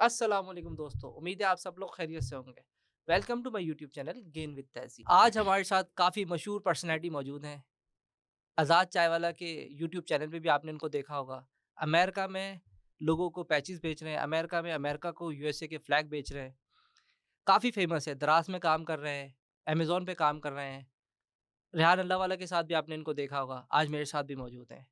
अस्सलाम वालेकुम दोस्तों, उम्मीद है आप सब लोग खैरियत से होंगे। Welcome to my YouTube channel gain with Tahzeeb. आज हमारे साथ काफ़ी मशहूर पर्सनैलिटी मौजूद हैं। आज़ाद चाय वाला के यूट्यूब चैनल पे भी आपने इनको देखा होगा। अमेरिका में लोगों को पैचेज़ बेच रहे हैं, अमेरिका में अमेरिका को यूएसए के फ्लैग बेच रहे हैं। काफ़ी फ़ेमस है, दराज़ में काम कर रहे हैं, अमेज़न पे काम कर रहे हैं। रेहान अल्लाह वाला के साथ भी आपने इनको देखा होगा, आज मेरे साथ भी मौजूद हैं।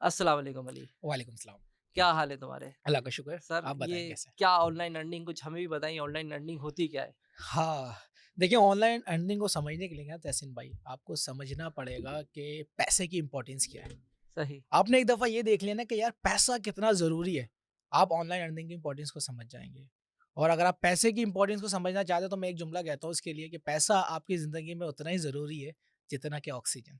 अस्सलाम वालेकुम अली, वालेकुम सलाम। क्या हाल है तुम्हारे? अल्लाह का शुक्र। सर आप ये बताएँ कैसे हैं? क्या ऑनलाइन अर्निंग कुछ हमें भी बताइए ऑनलाइन अर्निंग होती क्या है? हाँ, देखिए ऑनलाइन अर्निंग को समझने के लिए ना तहसीन भाई, आपको समझना पड़ेगा कि पैसे की इम्पोर्टेंस क्या है। सही, आपने एक दफ़ा ये देख लिया ना कि यार पैसा कितना ज़रूरी है, आप ऑनलाइन अर्निंग की इम्पोर्टेंस को समझ जाएँगे। और अगर आप पैसे की इम्पोर्टेंस को समझना चाहते हो तो मैं एक जुमला कहता हूँ उसके लिए कि पैसा आपकी ज़िंदगी में उतना ही ज़रूरी है जितना कि ऑक्सीजन।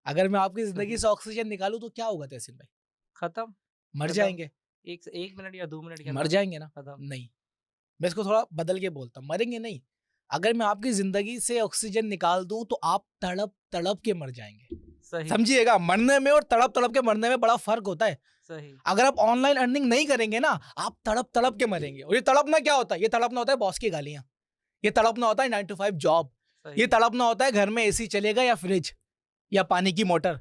अगर मैं आपकी ज़िंदगी सही। से ऑक्सीजन निकालूँ तो क्या होगा तहसीन भाई? खत्म, मर खत्म। जाएँगे, 1 मिनट या 2 मिनट के मर अंदर जाएँगे ना? खत्म। नहीं। मैं इसको थोड़ा बदल के बोलता हूँ, मरेंगे नहीं। अगर मैं आपकी ज़िंदगी से ऑक्सीजन निकाल दूँ तो आप तड़प-तड़प के मर जाएँगे। सही, समझिएगा, मरने में और तड़प-तड़प के मरने में बड़ा फ़र्क होता है। सही, अगर आप ऑनलाइन अर्निंग नहीं करेंगे ना, आप तड़प-तड़प के मरेंगे और ये तड़पना क्या होता है? ये तड़पना होता है बॉस की गालियाँ, ये तड़पना होता है 9 टू 5 जॉब, ये सही। तड़पना होता है घर में एसी चलेगा या फ्रिज या पानी की मोटर,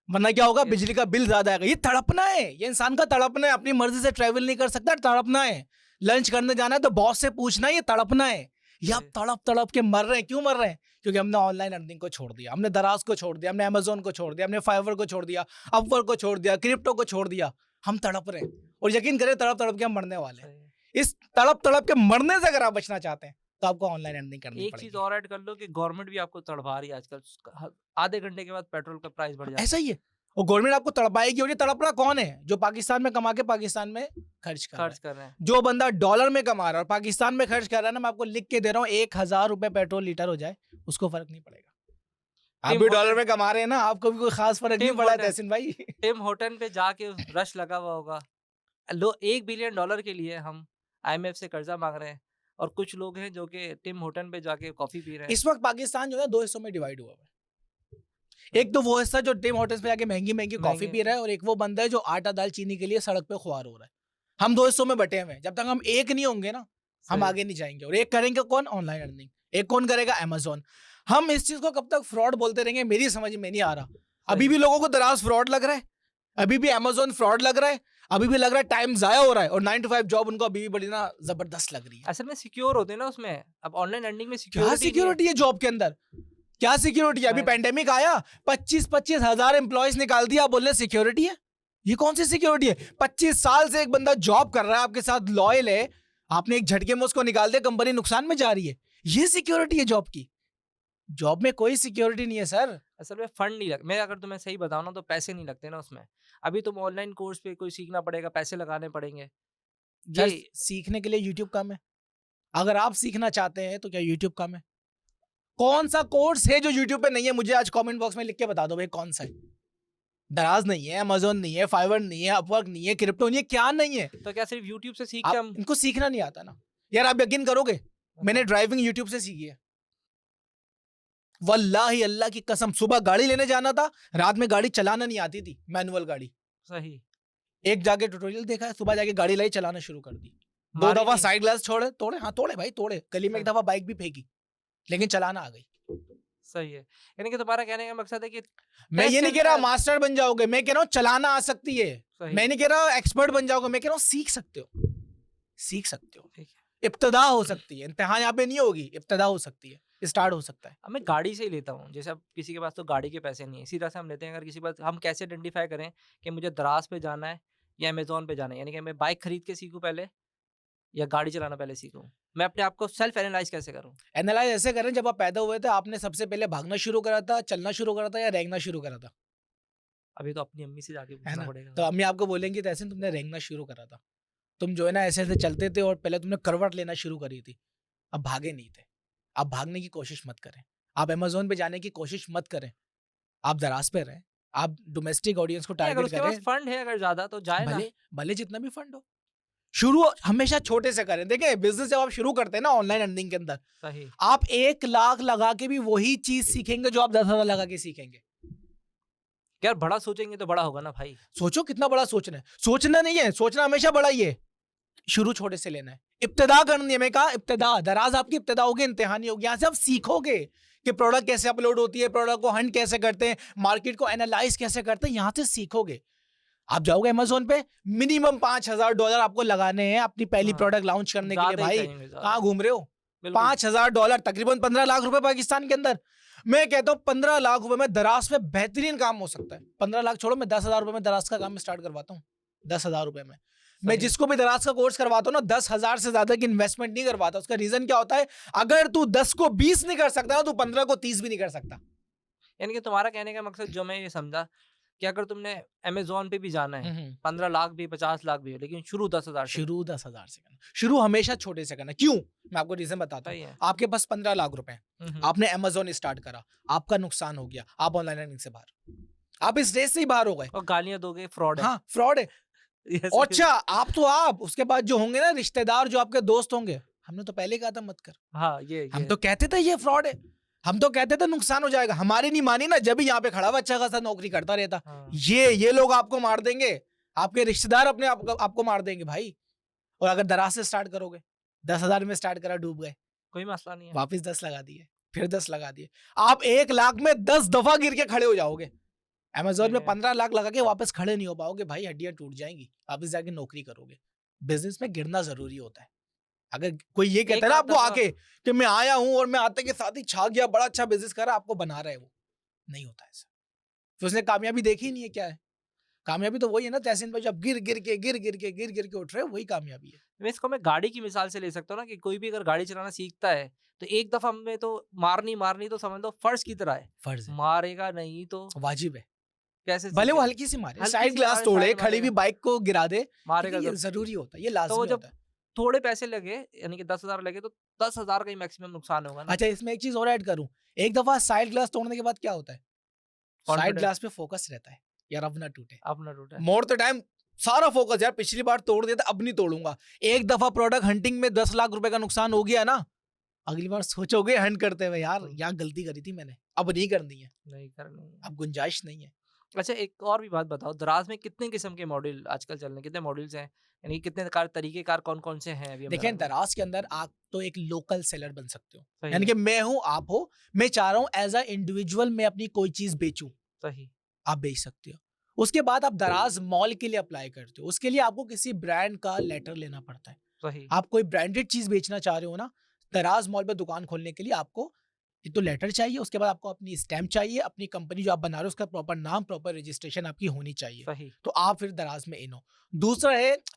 वरना क्या होगा ये बिजली का बिल ज़्यादा आएगा। ये तड़पना है, ये इंसान का तड़पना है, अपनी मर्ज़ी से ट्रैवल नहीं कर सकता, तड़पना है। लंच करने जाना है तो बॉस से पूछना है, ये तड़पना है। ये आप सही, तड़प-तड़प के मर रहे हैं, क्यों मर रहे हैं? क्योंकि हमने ऑनलाइन अर्निंग को छोड़ दिया, हमने दराज़ को छोड़ दिया, हमने अमेज़न को छोड़ दिया, हमने फाइवर को छोड़ दिया, अपवर्क को छोड़ दिया, क्रिप्टो को छोड़ दिया। हम तड़प रहे हैं और यकीन करें तड़प-तड़प के हम मरने वाले हैं। सही। इस तड़प-तड़प के मरने से अगर आप बचना चाहते हैं, तो आपको ऑनलाइन अर्निंग करनी एक चीज़ पड़ेगी। और ऐड कर लो कि गवर्नमेंट भी आपको तड़पा रही है आजकल। आधे घंटे के बाद पेट्रोल का प्राइस बढ़ ऐसा जाता है। ही है। और गवर्नमेंट आपको तड़पाएगी और ये तड़पना कौन है? जो पाकिस्तान में कमा के पाकिस्तान में खर्च कर रहा है। खर्च कर रहे हैं। जो बंदा डॉलर में कमा रहा है और पाकिस्तान में खर्च कर रहा है ना, मैं आपको लिख के दे रहा हूँ, ₹1000 पेट्रोल लीटर हो जाए, उसको फ़र्क नहीं पड़ेगा। आप टिम भी डॉलर होटन में कमा रहे हैं ना, आपको भी कोई ख़ास फ़र्क नहीं टिम पड़ा है होटन तहसीन भाई। टिम होटन पे जाके रश लगा हुआ होगा। लो $1 बिलियन डॉलर के लिए हम आईएमएफ से कर्जा माँग रहे हैं और कुछ लोग हैं जो कि टिम होटन पे जाके कॉफ़ी पी रहे हैं। इस वक़्त पाकिस्तान जो है 2 हिस्सों में डिवाइड हुआ हुआ है। सही। एक तो वो हिस्सा जो टिम होटल्स में जाके महँगी-महँगी कॉफ़ी महँगे पी रहा है और एक वो बंदा है जो आटा, दाल, चीनी के लिए सड़क पे खुआर हो रहा है। हम 2 हिस्सों में बँटे हुए हैं। जब तक हम एक नहीं होंगे ना, हम सही, आगे नहीं जाएँगे और एक करेंगे कौन? Online earning. एक कौन करेगा? अमेज़न। हम इस चीज़ को कब तक फ्रॉड बोलते रहेंगे, मेरी समझ में नहीं आ रहा। अभी सही। भी लोगों को दराज़ फ्रॉड लग रहा है। अभी भी अमेज़न फ्रॉड लग रहा है। अभी भी लग रहा है टाइम ज़ाया हो रहा है और 9 टू 5 जॉब उनको अभी भी बड़ी ना ज़बरदस्त लग रही है। असल में सिक्योर होते हैं ना उसमें। अब ऑनलाइन अर्निंग में क्या सिक्योरिटी नहीं है। सिक्योरिटी है जॉब के अंदर? क्या सिक्योरिटी है? अभी मैं पैंडेमिक आया, 25-25 हज़ार एम्प्लॉइज़ निकाल दिया, आप बोल रहे हैं सिक्योरिटी है? ये कौन सी सिक्योरिटी है? 25 साल से एक बंदा जॉब कर रहा है, आपके साथ लॉयल है, आपने एक झटके में उसको निकाल दिया, कंपनी नुकसान में जा रही है। ये सिक्योरिटी है जॉब की? जॉब में कोई सिक्योरिटी नहीं है सर। असल में फंड नहीं लग मैं अगर तुम्हें सही बताऊँ ना तो पैसे नहीं लगते ना उसमें। अभी तुम ऑनलाइन कोर्स पे कोई सीखना पड़ेगा, पैसे लगाने पड़ेंगे। सर ये सीखने के लिए यूट्यूब कम है। अगर आप सीखना चाहते हैं तो क्या यूट्यूब कम है? कौन सा कोर्स है जो यूट्यूब पे नहीं है? मुझे आज कमेंट बॉक्स में लिख के बता दो भाई कौन सा है? दराज नहीं है, अमेज़न नहीं है, फाइवर नहीं है, अपवर्क नहीं है, क्रिप्टो नहीं है, क्या नहीं है? तो क्या सिर्फ यूट्यूब से सीख के आप हम इनको सीखना नहीं आता ना। यार आप यकीन करोगे, मैंने बताओ। ड्राइविंग यूट्यूब से सीखी है। वल्लाही अल्लाह की कसम, सुबह गाड़ी लेने जाना था, रात में गाड़ी चलाना नहीं आती थी, मैनुअल गाड़ी। सही, एक जाके ट्यूटोरियल देखा है, सुबह जाके गाड़ी लाई, चलाना शुरू कर दी। 2 मारी दफा नहीं। साइड ग्लास छोड़े, तोड़े, हाँ तोड़े भाई तोड़े। गली में एक सही, दफा बाइक भी फेंकी, लेकिन चलाना आ गई। सही है। यानी कि तुम्हारा कहने का मकसद है कि मैं ये टेस्ट नहीं एंड कह रहा ट्रायल। मास्टर बन जाओगे, मैं कह रहा हूँ चलाना आ सकती है। सही, मैं नहीं कह रहा एक्सपर्ट बन जाओगे, मैं कह रहा हूँ सीख सकते हो। सीख सकते हो। ठीक है। इब्तिदा हो सकती है, इंतहा यहाँ पे नहीं होगी, इब्तिदा हो सकती है, स्टार्ट हो सकता है। अब मैं गाड़ी से ही लेता हूँ। जैसे अब किसी के पास तो गाड़ी के पैसे नहीं है, इसी तरह से हम लेते हैं। अगर किसी के पास हम कैसे आइडेंटिफ़ाई करें कि मुझे दराज़ पे जाना है या अमेज़न पे जाना है? यानी कि मैं बाइक खरीद के सीखूँ पहले या गाड़ी चलाना पहले सीखूँ? मैं अपने आप को सेल्फ एनालाइज़ कैसे करूँ? एनालाइज ऐसे करें, जब आप पैदा हुए थे आपने सबसे पहले भागना शुरू करा था, चलना शुरू करा था या रेंगना शुरू करा था? अभी तो अपनी अम्मी से जाके है पूछना ना? पड़ेगा तो भाई। अम्मी आपको बोलेंगी तहसीन तुमने रेंगना शुरू करा था। तुम जो है ना ऐसे-ऐसे चलते थे और पहले तुमने करवट लेना शुरू करी थी। अब भागे नहीं थे। आप भागने की कोशिश मत करें। आप अमेज़न पे जाने की कोशिश मत करें। आप दराज़ पे रहें। आप डोमेस्टिक ऑडियंस को नहीं, अगर टारगेट उसके पास करें। फंड है अगर ज़्यादा तो जाए ना। भले भले जितना भी फंड हो। शुरू हमेशा छोटे से करें। देखिए बिज़नेस जब आप शुरू करते हैं ना ऑनलाइन अर्निंग के अंदर, सही। आप 1 लाख लगा के भी वही चीज़ सीखेंगे जो आप 10,000 लगा के सीखेंगे। यार बड़ा सोचेंगे तो बड़ा होगा ना भाई। सोचो कितना बड़ा सोचना है। सोचना नहीं है, सोचना हमेशा बड़ा ही है। शुरू छोटे से लेना है, इब्तिदा करनी है। मैं कहा इब्तिदा, दराज आपकी इब्तिदा होगी, इंतहानी होगी। यहाँ से आप सीखोगे कि प्रोडक्ट कैसे अपलोड होती है, प्रोडक्ट को हंट कैसे करते हैं, मार्केट को एनालाइज कैसे करते हैं, यहाँ से सीखोगे। आप जाओगे अमेजोन पे, मिनिमम $5,000 आपको लगाने हैं अपनी पहली हाँ, प्रोडक्ट लॉन्च करने के लिए। ज्यादा ही भाई चाहिए, ज्यादा। कहाँ घूम रहे हो? बिल्कुल। $5,000, तकरीबन 15 लाख रुपए पाकिस्तान के अंदर। मैं कहता हूँ 15 लाख रुपए में दराज पे बेहतरीन काम हो सकता है। 15 लाख छोड़ो, मैं 10,000 रुपए में दराज का काम स्टार्ट करवाता हूँ। 10,000 रुपए में मैं सही। जिसको भी दराज का कोर्स करवाता हूँ ना, 10,000 से ज्यादा की इन्वेस्टमेंट नहीं करवाता। उसका रीजन क्या होता है? अगर तू 10 को 20 नहीं कर सकता ना, तू 15 को 30 भी नहीं कर सकता। यानी कि तुम्हारा कहने का मकसद जो मैं ये समझा कि अगर तुमने अमेजोन पे भी जाना है, 15 लाख भी 50 लाख भी हो, लेकिन शुरू 10,000 से। शुरू 10,000 से करना। शुरू हमेशा छोटे से करना। क्यों? मैं आपको रीजन बताता सही हूँ। है। आपके पास 15 लाख रुपए हैं, हम्म, आपने अमेजोन स्टार्ट करा, आपका नुकसान हो गया, आप ऑनलाइन अर्निंग से बाहर, आप इस रेस से ही बाहर हो गए। और गालियां दोगे, फ्रॉड है। हाँ, फ्रॉड है। ये और सही। अच्छा, आप तो आप उसके बाद जो होंगे ना रिश्तेदार, जो आपके दोस्त होंगे, हमने तो पहले कहा था मत कर। हाँ, हम तो कहते थे ये फ्रॉड है, हम तो कहते थे नुकसान हो जाएगा। हमारी नहीं मानी ना, जब भी यहाँ पे खड़ा हुआ अच्छा खासा नौकरी करता रहता। हाँ। ये लोग आपको मार देंगे, आपके रिश्तेदार अपने आपको मार देंगे भाई। और अगर दराज से स्टार्ट करोगे, 10,000 में स्टार्ट करा, डूब गए, कोई मसला नहीं है। वापस 10 लगा दिए, फिर 10 लगा दिए, आप 1 लाख में 10 दफा गिर के खड़े हो जाओगे। अमेजोन में 15 लाख लगा के वापस खड़े नहीं हो पाओगे भाई, हड्डियां टूट जाएंगी, वापस जाके नौकरी करोगे। बिजनेस में गिरना जरूरी होता है। अगर कोई ये कहता है ना आपको आके कि मैं आया हूं और मैं आते के साथ ही छा गया, बड़ा अच्छा बिजनेस कर रहा, आपको बना रहा है, वो नहीं होता ऐसा। फिर उसने कामयाबी देखी ही नहीं है। क्या है कामयाबी? तो वही है ना तहसीन भाई, जब गिर गिर के उठ रहे हो, वही कामयाबी है। मैं इसको मैं गाड़ी की मिसाल से ले सकता हूँ ना, कि कोई भी अगर गाड़ी चलाना सीखता है तो एक दफा में तो मारनी तो समझ लो फर्ज की तरह है। फर्ज है, मारेगा नहीं तो वाजिब है। कैसे भले वो सीखेगा? हल्की सी मारे, हल्की साइड सी ग्लास मारे, तोड़े, साइड खड़ी हुई मारेगा, बाइक को गिरा दे, मारेगा ये जरूर। जरूरी होता है, ये तो वो लाजमी जब होता है। थोड़े पैसे लगे, यानी कि 10,000 लगे, तो 10,000 का ही मैक्सिमम नुकसान होगा ना। अच्छा, इसमें एक चीज और ऐड करूं, एक दफा साइड ग्लास तोड़ने के बाद क्या होता है? साइड कॉन्फिडेंस ग्लास पे फोकस रहता है, यार अब ना टूटे। अपना टूटा है। मोर द टाइम सारा फोकस, यार पिछली बार तोड़ दिया था, अब नहीं तोड़ूंगा। एक दफा प्रोडक्ट हंटिंग में 10 लाख रुपए का नुकसान हो गया ना, अगली बार सोचोगे हंट करते हुए, यार यहाँ गलती करी थी मैंने, अब नहीं करनी है, नहीं करनी है। अब गुंजाइश नहीं है। अच्छा, एक और भी बात बताओ, दराज में कितने किस्म के मॉडल आजकल चल रहे हैं, कितने मॉडल्स हैं, यानी कि कितने तरीकेकार कौन कौन से हैं अभी देखिए, दराज में? दराज के अंदर आप तो एक लोकल सेलर बन सकते हो, सही यानी है। कि मैं हूं, आप हो, मैं चाह रहा हूं एज अ इंडिविजुअल मैं अपनी कोई चीज बेचूं, सही। आप बेच सकते हो। उसके बाद आप दराज मॉल के लिए अप्लाई करते हो, उसके लिए आपको किसी ब्रांड का लेटर लेना पड़ता है। सही। आप कोई ब्रांडेड चीज बेचना चाह रहे हो ना, दराज मॉल पे दुकान खोलने के लिए आपको एक तो लेटर चाहिए, उसके बाद आपको अपनी स्टैम्प चाहिए, अपनी कंपनी जो आप बना रहे हो उसका प्रॉपर नाम, प्रॉपर रजिस्ट्रेशन आपकी होनी चाहिए, सही। तो आप फिर दराज में इन हो।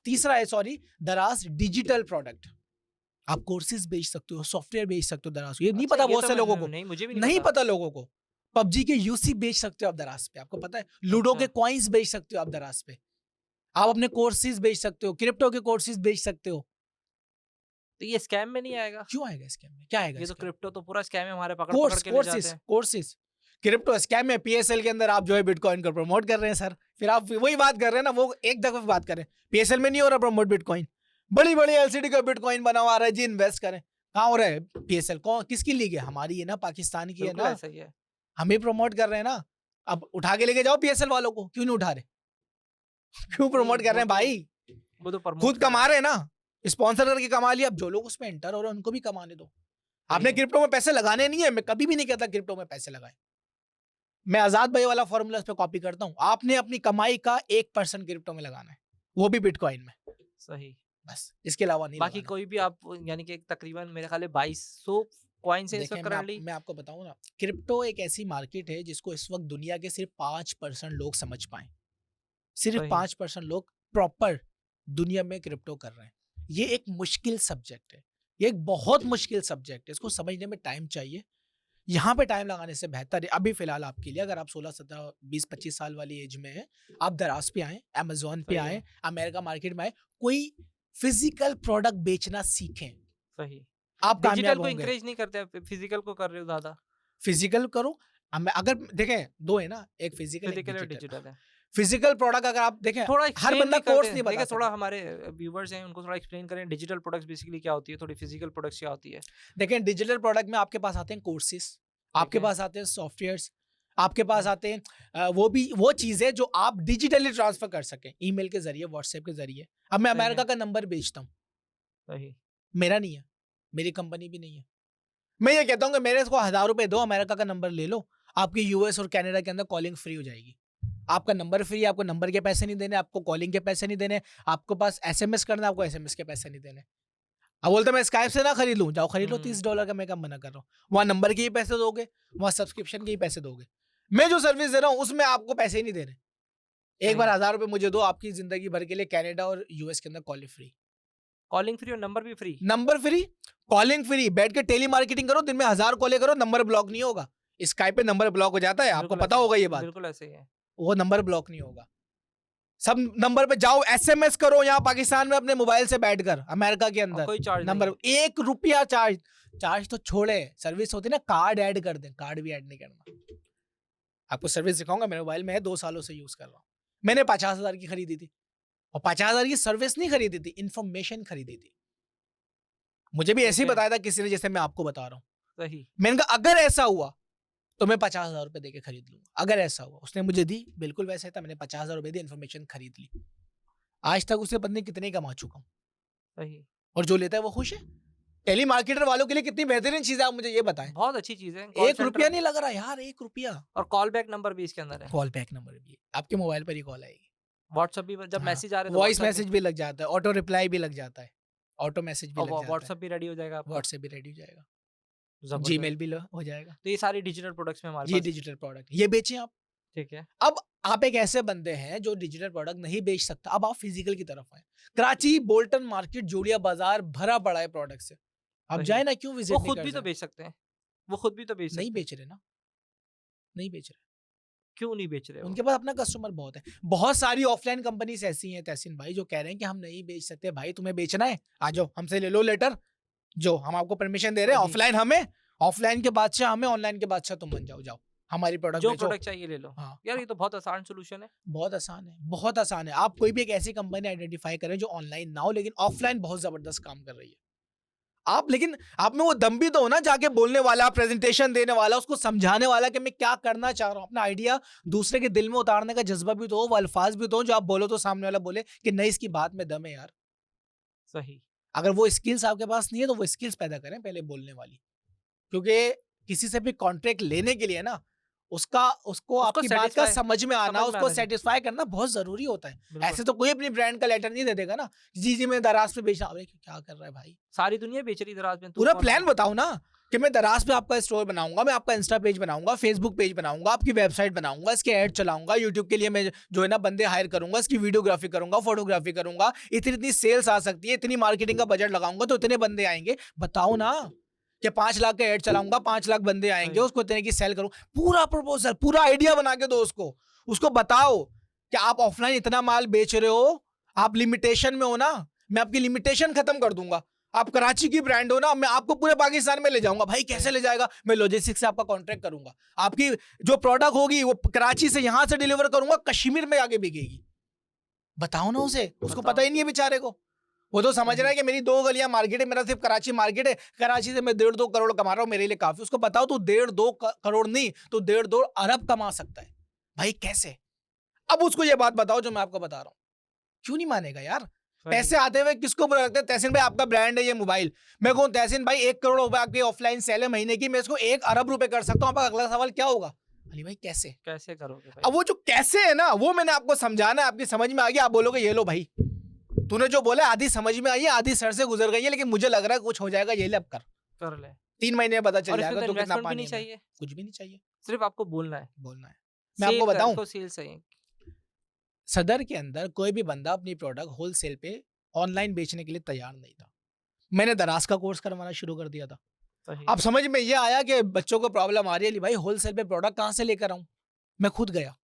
तीसरा है दराज डिजिटल प्रोडक्ट, आप कोर्सेज बेच सकते हो, सॉफ्टवेयर बेच सकते हो दराज। ये नहीं अच्छा, पता ये बहुत तो से लोगों मैं को, नहीं, मुझे भी नहीं पता। पता लोगों को। पबजी के यूसी बेच सकते हो आप दराज पे, आपको पता है? लूडो के अच्छा। कॉइन्स बेच सकते हो आप दराज पे, आप अपने कोर्सेज बेच सकते हो, क्रिप्टो के कोर्सेज बेच सकते हो। तो ये स्कैम में नहीं आएगा? क्यों आएगा स्कैम में? क्या आएगा ये तो स्कैम? क्रिप्टो तो पूरा स्कैम है, हमारे पकड़ पकड़ के ले जाते हैं। कोर्सेज क्रिप्टो स्कैम है। पीएसएल के अंदर आप जो है बिटकॉइन को प्रमोट कर रहे हैं सर, फिर आप वही बात कर रहे हैं ना, वो एक दफा बात करें, पीएसएल में नहीं हो रहा प्रमोट बिटकॉइन, बड़ी बड़ी एलसीडी का बिटकॉइन बना हुआ है जी, इन्वेस्ट करें, कहाँ हो रहा है पीएसएल? कौन किसकी लीग है? हमारी है ना, पाकिस्तान की है बिल्कुल ना, ऐसा ही है। हम ही प्रमोट कर रहे हैं ना। अब उठा के लेके जाओ पीएसएल वालों को, क्यों नहीं उठा रहे? क्यों प्रमोट कर रहे हैं भाई? वो तो प्रमोट खुद कमा रहे हैं ना, स्पॉन्सर करके कमा लिया, अब जो लोग उसमें एंटर हो रहे हैं उनको भी कमाने दो। आपने क्रिप्टो में पैसे लगाने नहीं है, मैं कभी भी नहीं कहता क्रिप्टो में पैसे लगाएं, मैं आजाद भाई वाला फॉर्मूला पे कॉपी करता हूं। आपने अपनी कमाई का 1% क्रिप्टो में लगाना है, वो भी बिटकॉइन में, सही। बस इसके अलावा नहीं बाकी लगाना। कोई भी आप, यानी कि तकरीबन मेरे ख्याल 2200 कॉइन से इस देखिए, वक्त करंटली। मैं आपको बताऊं ना, क्रिप्टो एक ऐसी मार्केट है जिसको इस वक्त दुनिया के सिर्फ 5% लोग समझ पाए, सिर्फ सही। 5% लोग प्रॉपर दुनिया में क्रिप्टो कर रहे हैं। ये एक मुश्किल सब्जेक्ट है, ये एक बहुत मुश्किल सब्जेक्ट है, इसको समझने में टाइम चाहिए। यहाँ पे टाइम लगाने से बेहतर है अभी फिलहाल आपके लिए, अगर आप 16, 17, 20, 25 साल वाली एज में हैं, आप दराज पे आए, अमेजोन पे सही आए, है। अमेरिका मार्केट में आए, कोई फिजिकल प्रोडक्ट बेचना सीखें, सही। आप डिजिटल कामयाब को होंगे। इंकरेज नहीं करते, फिजिकल को कर रहे हो ज्यादा। फिजिकल करो, अगर देखें दो है ना, एक फिजिकल, एक फिजिकल और डिजिटल। डिजिटल है। फिजिकल प्रोडक्ट अगर आप देखें, थोड़ा हर एक्सप्लेन बंदा नहीं करते कोर्स हैं, नहीं बता देखिए थोड़ा सकता। हमारे व्यूवर्स हैं, उनको थोड़ा एक्सप्लेन करें, डिजिटल प्रोडक्ट्स बेसिकली क्या होती है, थोड़ी फिजिकल प्रोडक्ट्स क्या होती है। देखें, डिजिटल प्रोडक्ट में आपके पास आते हैं कोर्सेज, आपके है। पास आते हैं सॉफ्टवेयर्स, आपके पास आते हैं वो चीजें जो आप डिजिटली ट्रांसफर कर सकें, ईमेल के जरिए, व्हाट्सएप के जरिए। अब मैं सही है। अमेरिका का नंबर बेचता हूँ, सही। मेरा नहीं है, मेरी कंपनी भी नहीं है। मैं ये कहता हूँ कि मेरे को 1000 रुपए दो, अमेरिका का नंबर ले लो, आपकी यूएस और कनाडा के अंदर कॉलिंग फ्री हो जाएगी। आपका नंबर फ्री है, आपको नंबर के पैसे नहीं देने, आपको कॉलिंग के पैसे नहीं देने, आपको पास एसएमएस करना, आपको एसएमएस के पैसे नहीं देने। अब बोलते मैं स्काइप से ना खरीद लूं, जाओ खरीद लो $30 का, मैं कब मना कर रहा हूँ। वहां नंबर के ही पैसे दोगे, वहां सब्सक्रिप्शन के ही पैसे दोगे। मैं जो सर्विस दे रहा हूँ उसमें आपको पैसे ही नहीं दे रहे। एक बार 1000 रुपए मुझे दो, आपकी जिंदगी भर के लिए कनाडा और यूएस के अंदर कॉलिंग फ्री, कॉलिंग फ्री और नंबर भी free. Number free, calling free. बैठ के टेली मार्केटिंग करो, दिन में 1000 कॉलें करो, नंबर ब्लॉक नहीं होगा। स्काइप पे नंबर ब्लॉक हो जाता है, आपको बिल्कुल पता ऐसे- होगा ये बात। बिल्कुल ऐसे ही है। वो नंबर ब्लॉक नहीं होगा। सब नंबर पे जाओ, एसएमएस करो यहाँ पाकिस्तान में अपने मोबाइल से बैठकर, अमेरिका के और अंदर कोई चार्ज नंबर नहीं 1 रुपया चार्ज। चार्ज तो छोड़े, सर्विस होती है ना, कार्ड ऐड कर दें, कार्ड भी ऐड नहीं करना। आपको सर्विस दिखाऊंगा, मेरे मोबाइल में है, 2 सालों से यूज कर रहा हूँ। मैंने 50,000 की खरीदी थी, और 50,000 की सर्विस नहीं खरीदी थी, इंफॉर्मेशन खरीदी थी। मुझे भी ऐसे ही ठीक है। बताया था किसी ने, जैसे मैं आपको बता रहा हूँ। सही। मैंने कहा अगर ऐसा हुआ तो मैं 50,000 रुपए देके खरीद लूंगा, अगर ऐसा हुआ। उसने मुझे दी, बिल्कुल वैसे था, मैंने 50,000 रुपए दी, इन्फॉर्मेशन खरीद ली। आज तक उससे पत्नी कितने कमा चुका हूँ, सही। और जो लेता है वो खुश है। टेली मार्केटर वालों के लिए कितनी बेहतरीन चीज है, आप मुझे ये बताएं। बहुत अच्छी चीज है। 1 रुपया नहीं लग रहा यार, 1 रुपया। और कॉल बैक नंबर भी इसके अंदर है। कॉल बैक नंबर भी है, आपके मोबाइल पर ही कॉल आएगी। व्हाट्सएप भी जब मैसेज आ रहे तो वॉइस WhatsApp मैसेज भी लग जाता है, ऑटो रिप्लाई भी लग जाता है, ऑटो मैसेज भी और लग जाता है, व्हाट्सएप भी रेडी हो जाएगा आपका। व्हाट्सएप भी रेडी हो जाएगा, जबरदस्त। जीमेल भी हो जाएगा। तो ये सारी डिजिटल प्रोडक्ट्स में हमारे ये पास। डिजिटल प्रोडक्ट, ये बेचें आप। ठीक है। अब आप एक ऐसे बंदे हैं जो डिजिटल प्रोडक्ट नहीं बेच सकता, अब आप फिजिकल की तरफ आए। कराची बोल्टन मार्केट, जोड़िया बाजार भरा पड़ा है प्रोडक्ट से। आप सही। जाए ना, क्यों विजिट वो नहीं खुद कर भी तो सकते? बेच सकते हैं। वो खुद भी तो बेच सकते नहीं हैं। बेच रहे ना, नहीं बेच रहे। क्यों नहीं बेच रहे वो? उनके पास अपना कस्टमर बहुत है। बहुत सारी ऑफलाइन कंपनीज ऐसी हैं तहसीन भाई, जो कह रहे हैं कि हम नहीं बेच सकते। भाई तुम्हें बेचना है, आ जाओ, हमसे ले लो लेटर, जो हम आपको परमिशन दे रहे हैं। सही। ऑफलाइन हमें, ऑफलाइन के बादशाह हमें, ऑनलाइन के बादशाह तुम बन जाओ, जाओ हमारी प्रोडक्ट जो बेचो। प्रोडक्ट चाहिए ले लो। हाँ, यार ये तो बहुत आसान सोल्यूशन है। बहुत आसान है, बहुत आसान है। आप कोई भी एक ऐसी कंपनी आइडेंटिफाई करें जो ऑनलाइन ना हो लेकिन ऑफलाइन बहुत जबरदस्त काम कर रही है। आप लेकिन आप में वो दम भी तो हो ना, जाके बोलने वाला, प्रेजेंटेशन देने वाला, उसको समझाने वाला कि मैं क्या करना चाह रहा हूँ। अपना आइडिया दूसरे के दिल में उतारने का जज्बा भी तो हो, वो अल्फाज भी तो हो जो आप बोलो तो सामने वाला बोले कि नहीं, इसकी बात में दम है यार। सही। अगर वो स्किल्स आपके पास नहीं है तो वो स्किल्स पैदा करें पहले बोलने वाली। क्योंकि किसी से भी कॉन्ट्रैक्ट लेने के लिए ना, उसको उसको आपकी बात का satisfy- समझ में आना, समझ में उसको आना चाहिए। सेटिस्फाई करना बहुत जरूरी होता है। बिल्कुल। ऐसे तो कोई अपनी ब्रांड का लेटर नहीं दे देगा ना, जी जी मैं दराज पे बेचना। अरे क्या कर रहा है भाई, सारी दुनिया बेच रही दराज में, तू पूरा कौन प्लान है? बताओ ना कि मैं दराज पे आपका स्टोर बनाऊंगा, मैं आपका इंस्टा पेज बनाऊंगा, फेसबुक पेज बनाऊंगा, आपकी वेबसाइट बनाऊंगा, इसके ऐड चलाऊंगा, यूट्यूब के लिए मैं जो है ना बंदे हायर करूंगा, इसकी वीडियोग्राफी करूंगा, फोटोग्राफी करूंगा, इतनी इतनी सेल्स आ सकती है, इतनी मार्केटिंग का बजट लगाऊंगा तो इतने बंदे आएंगे। बताओ ना कि 5 लाख का ऐड चलाऊंगा, 5 लाख बंदे आएंगे, सही। उसको इतने की सेल करूँ। पूरा प्रपोजल, पूरा आइडिया बना के दो उसको बताओ कि आप ऑफलाइन इतना माल बेच रहे हो, आप लिमिटेशन में हो ना, मैं आपकी लिमिटेशन खत्म कर दूंगा। आप कराची की ब्रांड हो ना, मैं आपको पूरे पाकिस्तान में ले जाऊंगा। भाई कैसे ले जाएगा? मैं लॉजिस्टिक्स से आपका कॉन्ट्रैक्ट करूंगा, आपकी जो प्रोडक्ट होगी वो कराची से यहां से डिलीवर करूंगा, कश्मीर में आगे बिकेगी। बताओ ना उसे, उसको बताओ। पता ही नहीं है बेचारे को। वो तो समझ रहा है कि मेरी 2 गलियां मार्केट है, मेरा सिर्फ कराची मार्केट है, कराची से मैं 1.5-2 करोड़ कमा रहा हूं, मेरे लिए काफी। उसको बताओ तू 1.5-2 करोड़ नहीं, तो 1.5-2 अरब कमा सकता है। भाई कैसे? अब उसको ये बात बताओ जो मैं आपको बता रहा हूँ। क्यों नहीं मानेगा यार? पैसे आते हुए किसको बुरा लगता है? तहसीन भाई आपका ब्रांड है ये मोबाइल, मैं कहूँ तहसीन भाई 1 करोड़ रुपए आपकी ऑफलाइन सेल है महीने की, मैं इसको 1 अरब रुपए कर सकता हूँ। आपका अगला सवाल क्या होगा? अली भाई कैसे? कैसे करोगे भाई? अब वो जो कैसे है ना, वो मैंने आपको समझाना है, आपकी समझ में आ गया, आप बोलोगे ये लो भाई, तूने जो बोला आधी समझ में आई है, आधी सर से गुजर गई है, लेकिन मुझे लग रहा है कुछ हो जाएगा, ये ले अब कर ले। 3 महीने में पता चल और जाएगा इसमें तो तो कितना इन्वेस्टमेंट भी पानी नहीं है। चाहिए, कुछ भी नहीं चाहिए, सिर्फ आपको बोलना है। बोलना है। मैं आपको बताऊं, इसको सेल चाहिए। सदर के अंदर कोई भी बंदा अपनी प्रोडक्ट होलसेल पे ऑनलाइन बेचने के लिए तैयार नहीं था। मैंने दराज का कोर्स करवाना शुरू कर दिया था। सही। अब समझ में ये आया कि बच्चों को प्रॉब्लम आ रही है, भाई होलसेल पे प्रोडक्ट कहाँ से लेकर आऊं? मैं खुद गया,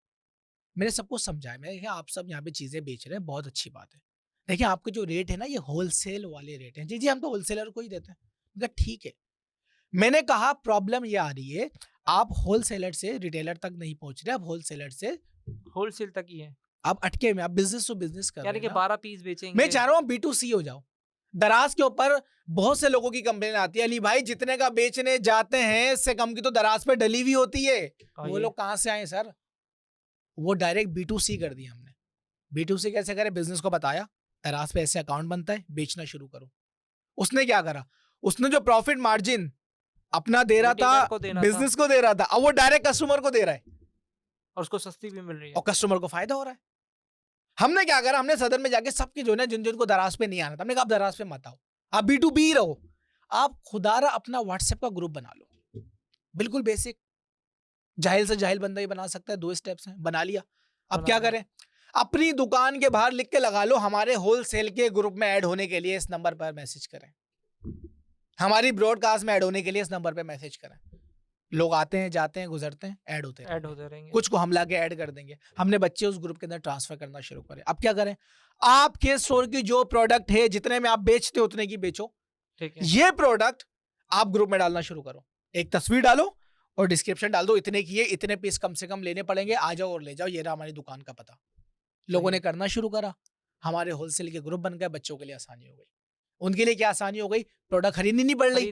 मैंने सबको समझाया, मैंने कहा आप सब यहाँ पे चीजें बेच रहे हैं, बहुत अच्छी बात है, देखिए आपके जो रेट है ना ये होलसेल वाले रेट हैं। जी जी हम तो होलसेलर को ही देते हैं। मैंने कहा ठीक है। मैंने कहा प्रॉब्लम ये आ रही है, आप होलसेलर से रिटेलर तक नहीं पहुंच रहे, आप होलसेलर से होलसेल तक ही है, आप अटके में, आप बिजनेस टू बिजनेस कर रहे यानी कि हैं ना। 12 पीस बेचेंगे। मैं चाह रहा हूँ B2C हो जाओ। दराज के ऊपर बहुत से लोगों की कंप्लेन आती है, अली भाई जितने का बेचने जाते हैं इससे कम की तो दराज पे डली हुई होती है। वो लोग कहाँ से आए सर? वो डायरेक्ट B2C कर दिया हमने। B2C कैसे करे? बिजनेस को बताया दराज पे ऐसे अकाउंट बनता है, बेचना शुरू करो। उसने क्या करा? उसने जो प्रॉफिट मार्जिन अपना दे रहा था, बिजनेस को दे रहा था, अब वो डायरेक्ट कस्टमर को दे रहा है और उसको सस्ती भी मिल रही है और कस्टमर को फायदा हो रहा है। हमने क्या करा? हमने सदर में जाके सबके जो है जिन जिनको दराज पे नहीं आना था, हमने कहा आप दराज पे मत आओ, आप B2B रहो, आप खुदारा अपना व्हाट्सएप का ग्रुप बना लो। बिल्कुल बेसिक, जाहिल से जाहिल बंदा ही बना सकता है, 2 स्टेप्स हैं, बना लिया। अब क्या करें? अपनी दुकान के बाहर लिख के लगा लो, हमारे होलसेल के ग्रुप में ऐड होने के लिए इस नंबर पर मैसेज करें, हमारी ब्रॉडकास्ट में ऐड होने के लिए इस नंबर पे मैसेज करें। लोग आते हैं, जाते हैं, गुजरते हैं, ऐड होते रहेंगे। कुछ को हम लाके ऐड कर देंगे। हमने बच्चे उस ग्रुप के अंदर ट्रांसफर करना शुरू करें। अब क्या करें? आपके स्टोर की जो प्रोडक्ट है, जितने में आप बेचते हो उतने की बेचो, ठीक है। ये प्रोडक्ट आप ग्रुप में डालना शुरू करो, एक तस्वीर डालो और डिस्क्रिप्शन डाल दो, इतने की है, इतने पीस कम से कम लेने पड़ेंगे, आ जाओ और ले जाओ, ये रहा हमारी दुकान का पता। लोगों ने करना शुरू करा, हमारे होलसेल के ग्रुप बन गए, बच्चों के लिए आसानी हो गई। उनके लिए क्या आसानी हो गई? प्रोडक्ट खरीदनी नहीं पड़ रही,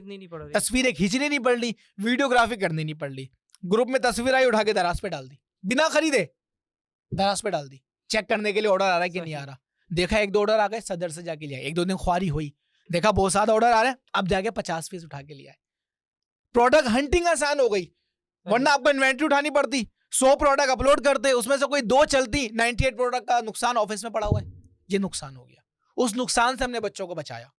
तस्वीरें खींचनी नहीं पड़ रही, वीडियोग्राफी करनी नहीं पड़ रही। ग्रुप में तस्वीर आई, उठा के दराज पे डाल दी, बिना खरीदे दराज पे डाल दी। चेक करने के लिए ऑर्डर आ रहा है कि नहीं आ रहा, देखा 1-2 ऑर्डर आ गए, सदर से जाके लिया। 1-2 दिन ख्वारी हुई, देखा बहुत ज्यादा ऑर्डर आ रहे हैं, अब जाके 50 पीस उठा के लिया। प्रोडक्ट हंटिंग आसान हो गई, वरना आपको इन्वेंट्री उठानी पड़ती। 100 प्रोडक्ट अपलोड करते, उसमें से कोई 2 चलती, 98 प्रोडक्ट का नुकसान ऑफिस में पड़ा हुआ है। ये नुकसान हो गया, उस नुकसान से हमने बच्चों को बचाया।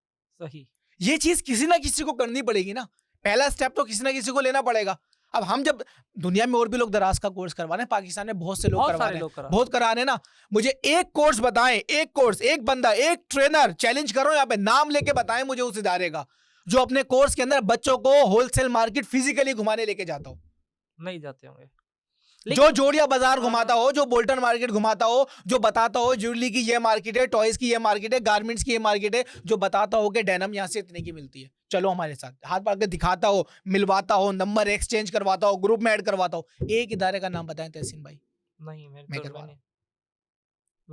सही, ये चीज किसी ना किसी को करनी पड़ेगी ना, पहला स्टेप तो किसी ना किसी को लेना पड़ेगा। अब हम जब दुनिया में और भी लोग दराज का कोर्स करवा रहे हैं, पाकिस्तान में बहुत से लोग करवा रहे हैं, बहुत करा रहे हैं ना। मुझे एक कोर्स बताएं, एक कोर्स, एक बंदा, एक ट्रेनर, चैलेंज करो यहाँ पे, नाम लेके बताएं मुझे उस इदारे का जो अपने कोर्स के अंदर बच्चों को होलसेल मार्केट फिजिकली घुमाने लेके जाता हो। नहीं जाते होंगे, जो जोड़िया बाजार घुमाता हो, जो बोल्टन मार्केट घुमाता हो, जो बताता हो ज्वेलरी की ये मार्केट है, टॉयज की ये मार्केट है, गारमेंट्स की ये मार्केट है, जो बताता हो कि डेनम यहाँ से इतने की मिलती है, चलो हमारे साथ, हाथ पकड़ के दिखाता हो, मिलवाता हो, नंबर एक्सचेंज करवाता हो, ग्रुप में ऐड करवाता हो। एक इदारे का नाम बताएं तहसीन भाई। नहीं, मैं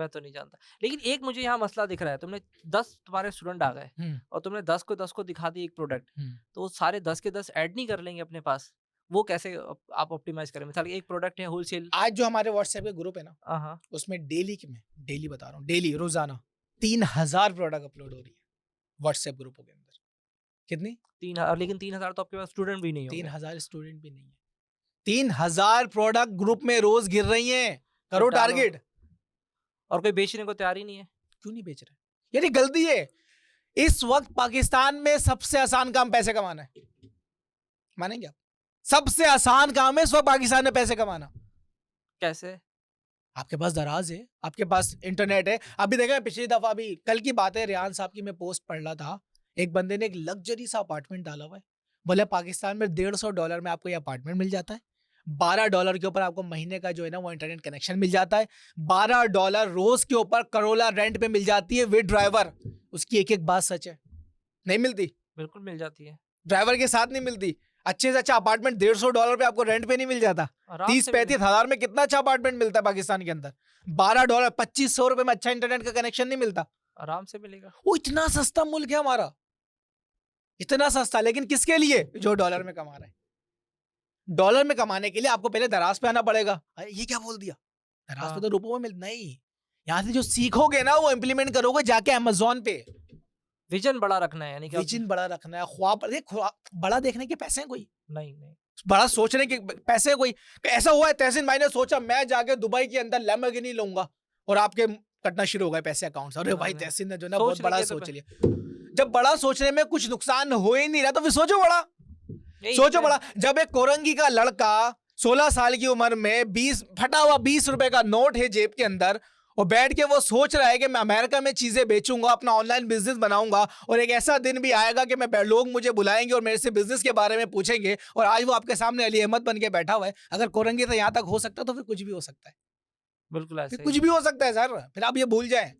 तो नहीं जानता। लेकिन एक मुझे यहाँ मसला दिख रहा है, तुमने 10 तुम्हारे स्टूडेंट आ गए और तुमने 10 को दिखा दी एक प्रोडक्ट, तो सारे 10 के 10 ऐड नहीं कर लेंगे अपने पास? वो कैसे आप ऑप्टिमाइज करें? मिसाल एक प्रोडक्ट है होलसेल, आज जो हमारे व्हाट्सएप के ग्रुप है ना, उसमें डेली बता रहा हूँ, डेली रोजाना 3000 प्रोडक्ट अपलोड हो रही है व्हाट्सएप ग्रुपों के अंदर। कितनी? 3000। लेकिन 3000 तो आपके पास स्टूडेंट भी नहीं होंगे। 3000 स्टूडेंट भी नहीं है, 3000 प्रोडक्ट ग्रुप में रोज गिर रही हैं, करो टारगेट। और कोई बेचने को तैयार ही नहीं है। क्यों नहीं बेच रहे? यानी गलती है। इस वक्त पाकिस्तान में सबसे आसान काम पैसे कमाना है, मानेंगे आप? सबसे आसान काम है इस वक्त पाकिस्तान में पैसे कमाना। कैसे? आपके पास दराज है, आपके पास इंटरनेट है। अभी देखा, पिछली दफा, अभी कल की बात है, रियान साहब की मैं पोस्ट पढ़ रहा था, एक बंदे ने एक लग्जरी सा अपार्टमेंट डाला हुआ है, बोले पाकिस्तान में $150 में आपको ये अपार्टमेंट मिल जाता है, $12 के ऊपर आपको महीने का जो है ना वो इंटरनेट कनेक्शन मिल जाता है, $12 रोज के ऊपर करोला रेंट पे मिल जाती है विद ड्राइवर। उसकी एक एक बात सच है, नहीं मिलती? बिल्कुल मिल जाती है, ड्राइवर के साथ नहीं मिलती। अच्छे से अच्छा अपार्टमेंट $150 पे आपको रेंट पे नहीं मिल जाता। 30-35 हजार में कितना अच्छा अपार्टमेंट मिलता है पाकिस्तान के अंदर। $12 $2500 में अच्छा इंटरनेट का कनेक्शन नहीं मिलता, आराम से मिलेगा। वो इतना सस्ता मुल्क है हमारा, इतना सस्ता, लेकिन किसके लिए? जो डॉलर में कमा रहे हैं। डॉलर में कमाने के लिए आपको पहले दराज पे आना पड़ेगा। अरे ये क्या बोल दिया, दराज पे तो रुपयों में मिल नहीं। यहाँ से जो सीखोगे ना वो इम्प्लीमेंट करोगे जाके अमेज़न पे। विजन बड़ा रखना है, यानी कि विजन बड़ा रखना है, ख्वाब बड़ा देखने के पैसे हैं कोई नहीं, बड़ा सोचने के पैसे कोई। ऐसा हुआ है तहसीन भाई ने सोचा मैं जाके दुबई के अंदर लैम्बोर्गिनी लूंगा और आपके कटना शुरू हो गए पैसे अकाउंट से। अरे भाई तहसीन ने जो ना बहुत बड़ा सोच लिया। जब बड़ा सोचने में कुछ नुकसान हो ही नहीं रहा तो फिर सोचो बड़ा, सोचो बड़ा। जब एक कोरंगी का लड़का 16 साल की उम्र में 20 फटा हुआ 20 रुपए का नोट है जेब के अंदर और बैठ के वो सोच रहा है कि मैं अमेरिका में चीजें बेचूंगा, अपना ऑनलाइन बिजनेस बनाऊंगा और एक ऐसा दिन भी आएगा कि मैं लोग मुझे बुलाएंगे और मेरे से बिजनेस के बारे में पूछेंगे, और आज वो आपके सामने अली अहमद बन के बैठा हुआ है। अगर कोरंगी से यहाँ तक हो सकता है तो फिर कुछ भी हो सकता है। बिल्कुल ऐसे कुछ भी हो सकता है सर। फिर आप ये भूल जाएं,